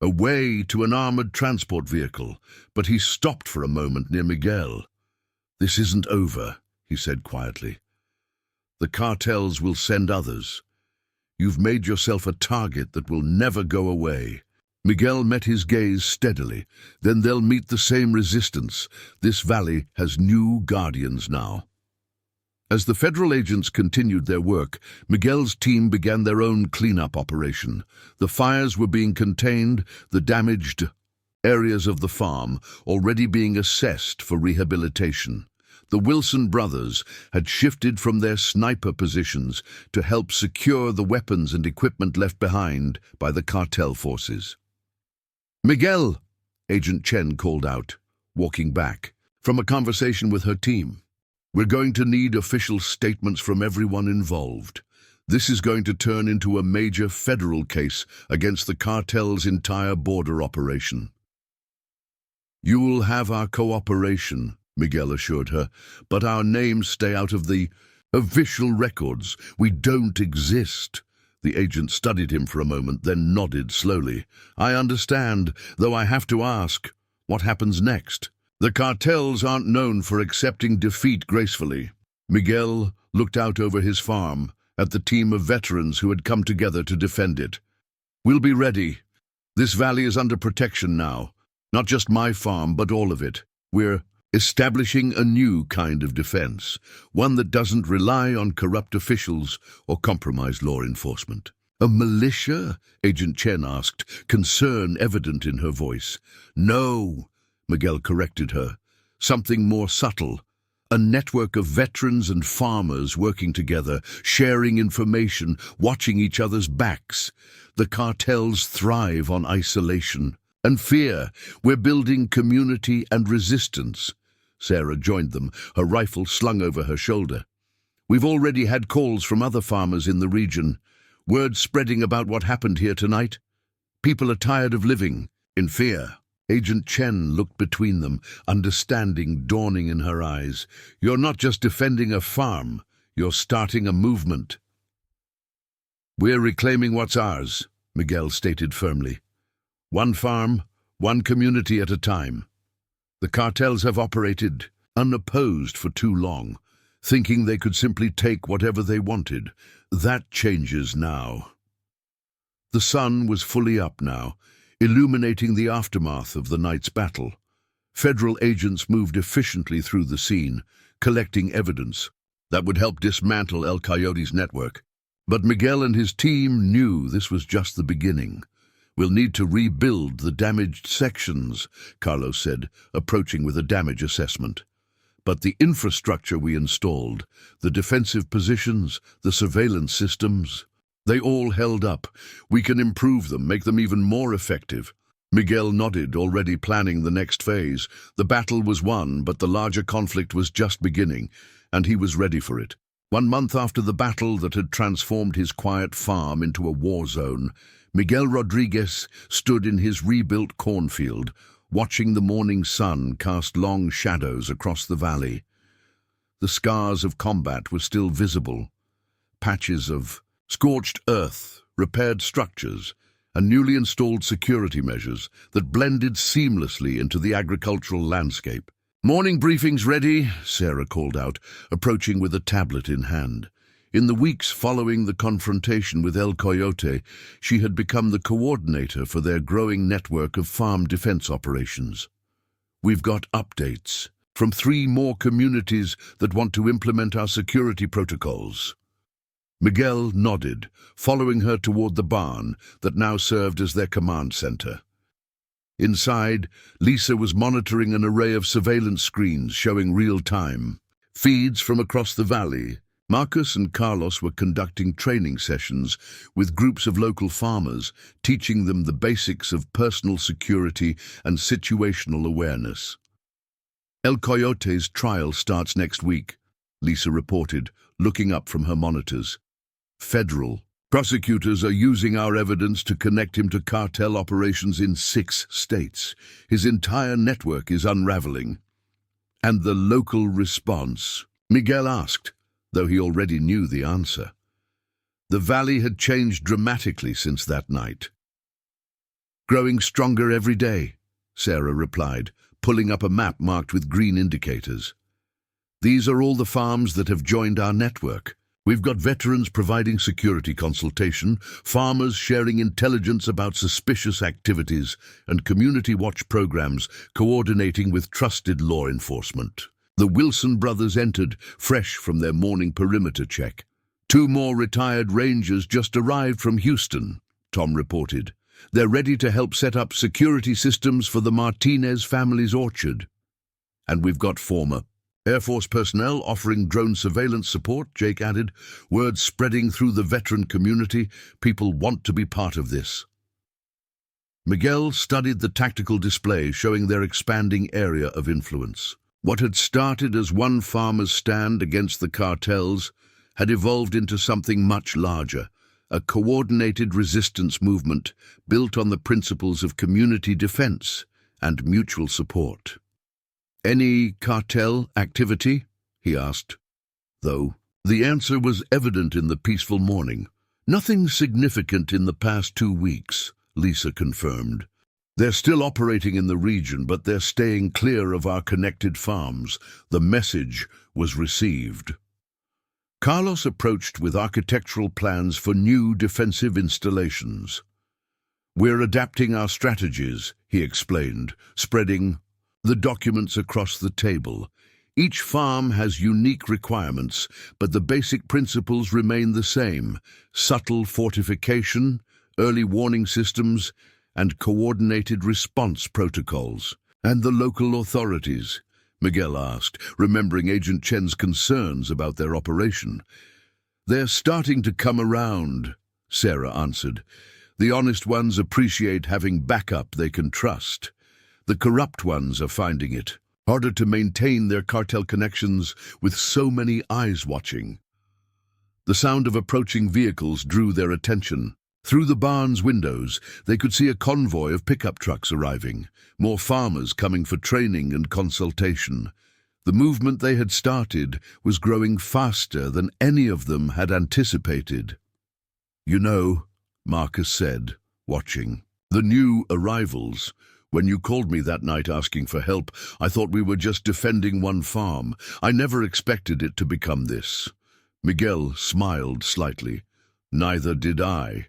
away to an armored transport vehicle, but he stopped for a moment near Miguel. "This isn't over," he said quietly. "The cartels will send others. You've made yourself a target that will never go away." Miguel met his gaze steadily. "Then they'll meet the same resistance. This valley has new guardians now." As the federal agents continued their work, Miguel's team began their own cleanup operation. The fires were being contained, the damaged areas of the farm already being assessed for rehabilitation. The Wilson brothers had shifted from their sniper positions to help secure the weapons and equipment left behind by the cartel forces. "Miguel!" Agent Chen called out, walking back from a conversation with her team. "We're going to need official statements from everyone involved. This is going to turn into a major federal case against the cartel's entire border operation. You will have our cooperation, Miguel assured her, but our names stay out of the official records. We don't exist. The agent studied him for a moment, then nodded slowly. I understand, though I have to ask, what happens next? The cartels aren't known for accepting defeat gracefully. Miguel looked out over his farm at the team of veterans who had come together to defend it. We'll be ready. This valley is under protection now. Not just my farm, but all of it. We're establishing a new kind of defense, one that doesn't rely on corrupt officials or compromised law enforcement. A militia? Agent Chen asked, concern evident in her voice. No, Miguel corrected her. Something more subtle. A network of veterans and farmers working together, sharing information, watching each other's backs. The cartels thrive on isolation and fear. We're building community and resistance. Sarah joined them, her rifle slung over her shoulder. We've already had calls from other farmers in the region. Word spreading about what happened here tonight. People are tired of living in fear. Agent Chen looked between them, understanding dawning in her eyes. You're not just defending a farm, you're starting a movement. We're reclaiming what's ours, Miguel stated firmly. One farm, one community at a time. The cartels have operated unopposed for too long, thinking they could simply take whatever they wanted. That changes now. The sun was fully up now, illuminating the aftermath of the night's battle. Federal agents moved efficiently through the scene, collecting evidence that would help dismantle El Coyote's network. But Miguel and his team knew this was just the beginning. We'll need to rebuild the damaged sections, Carlos said, approaching with a damage assessment. But the infrastructure we installed, the defensive positions, the surveillance systems, they all held up. We can improve them, make them even more effective. Miguel nodded, already planning the next phase. The battle was won, but the larger conflict was just beginning, and he was ready for it. 1 month after the battle that had transformed his quiet farm into a war zone, Miguel Rodriguez stood in his rebuilt cornfield, watching the morning sun cast long shadows across the valley. The scars of combat were still visible. Patches of scorched earth, repaired structures, and newly installed security measures that blended seamlessly into the agricultural landscape. Morning briefings ready, Sarah called out, approaching with a tablet in hand. In the weeks following the confrontation with El Coyote, she had become the coordinator for their growing network of farm defense operations. We've got updates from 3 more communities that want to implement our security protocols. Miguel nodded, following her toward the barn that now served as their command center. Inside, Lisa was monitoring an array of surveillance screens showing real-time feeds from across the valley. Marcus and Carlos were conducting training sessions with groups of local farmers, teaching them the basics of personal security and situational awareness. El Coyote's trial starts next week, Lisa reported, looking up from her monitors. Federal prosecutors are using our evidence to connect him to cartel operations in 6 states. His entire network is unraveling. And the local response? Miguel asked, though he already knew the answer. The valley had changed dramatically since that night. Growing stronger every day, Sarah replied, pulling up a map marked with green indicators. These are all the farms that have joined our network. We've got veterans providing security consultation, farmers sharing intelligence about suspicious activities, and community watch programs coordinating with trusted law enforcement. The Wilson brothers entered, fresh from their morning perimeter check. 2 more retired rangers just arrived from Houston, Tom reported. They're ready to help set up security systems for the Martinez family's orchard. And we've got former Air Force personnel offering drone surveillance support, Jake added. Word spreading through the veteran community. People want to be part of this. Miguel studied the tactical display showing their expanding area of influence. What had started as one farmer's stand against the cartels had evolved into something much larger, a coordinated resistance movement built on the principles of community defense and mutual support. "Any cartel activity?" he asked. Though the answer was evident in the peaceful morning. "Nothing significant in the past 2 weeks," Lisa confirmed. "They're still operating in the region, but they're staying clear of our connected farms." The message was received. Carlos approached with architectural plans for new defensive installations. "We're adapting our strategies," he explained, spreading the documents across the table. "Each farm has unique requirements, but the basic principles remain the same: subtle fortification, early warning systems, and coordinated response protocols." "And the local authorities?" Miguel asked, remembering Agent Chen's concerns about their operation. "They're starting to come around," Sarah answered. "The honest ones appreciate having backup they can trust. The corrupt ones are finding it harder to maintain their cartel connections with so many eyes watching." The sound of approaching vehicles drew their attention. Through the barn's windows, they could see a convoy of pickup trucks arriving, more farmers coming for training and consultation. The movement they had started was growing faster than any of them had anticipated. "You know," Marcus said, watching, "the new arrivals. When you called me that night asking for help, I thought we were just defending one farm. I never expected it to become this." Miguel smiled slightly. "Neither did I.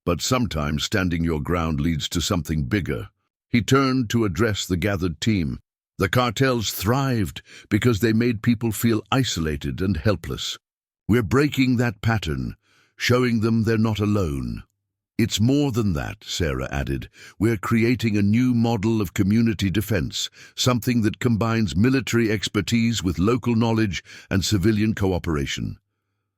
But sometimes standing your ground leads to something bigger." He turned to address the gathered team. "The cartels thrived because they made people feel isolated and helpless. We're breaking that pattern, showing them they're not alone." "It's more than that," Sarah added. "We're creating a new model of community defense, something that combines military expertise with local knowledge and civilian cooperation."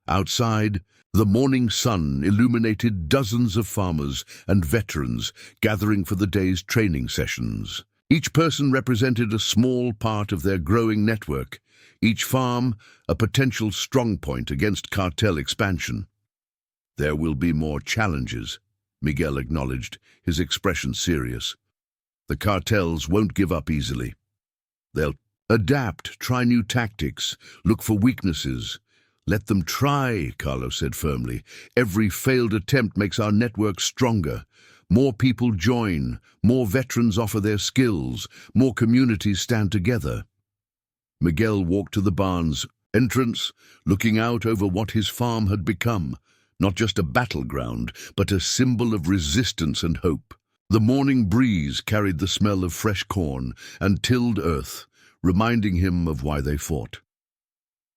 Outside, the morning sun illuminated dozens of farmers and veterans gathering for the day's training sessions. Each person represented a small part of their growing network, each farm a potential strong point against cartel expansion. "There will be more challenges," Miguel acknowledged, his expression serious. "The cartels won't give up easily. They'll adapt, try new tactics, look for weaknesses." "Let them try," Carlos said firmly. "Every failed attempt makes our network stronger. More people join, more veterans offer their skills, more communities stand together." Miguel walked to the barn's entrance, looking out over what his farm had become. Not just a battleground, but a symbol of resistance and hope. The morning breeze carried the smell of fresh corn and tilled earth, reminding him of why they fought.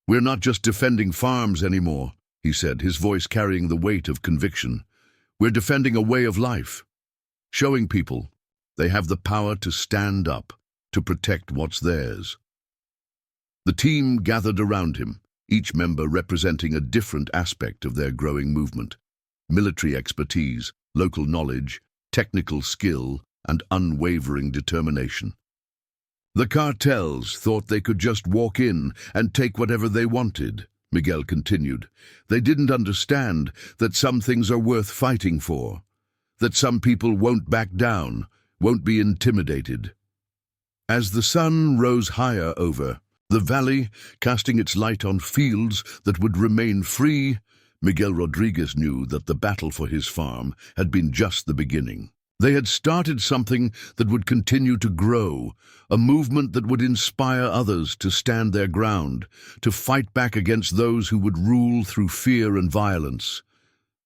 "We're not just defending farms anymore," he said, his voice carrying the weight of conviction. "We're defending a way of life, showing people they have the power to stand up, to protect what's theirs." The team gathered around him, each member representing a different aspect of their growing movement: military expertise, local knowledge, technical skill, and unwavering determination. "The cartels thought they could just walk in and take whatever they wanted," Miguel continued. "They didn't understand that some things are worth fighting for, that some people won't back down, won't be intimidated." As the sun rose higher over the valley, casting its light on fields that would remain free, Miguel Rodriguez knew that the battle for his farm had been just the beginning. They had started something that would continue to grow, a movement that would inspire others to stand their ground, to fight back against those who would rule through fear and violence.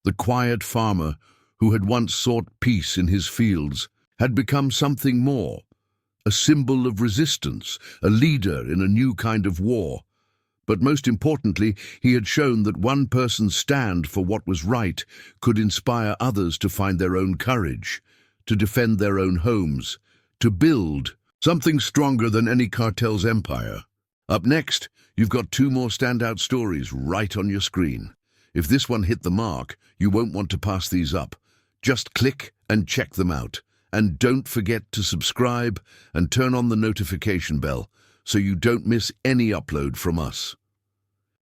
The quiet farmer, who had once sought peace in his fields, had become something more: a symbol of resistance, a leader in a new kind of war. But most importantly, he had shown that one person's stand for what was right could inspire others to find their own courage, to defend their own homes, to build something stronger than any cartel's empire. Up next, you've got 2 more standout stories right on your screen. If this one hit the mark, you won't want to pass these up. Just click and check them out. And don't forget to subscribe and turn on the notification bell so you don't miss any upload from us.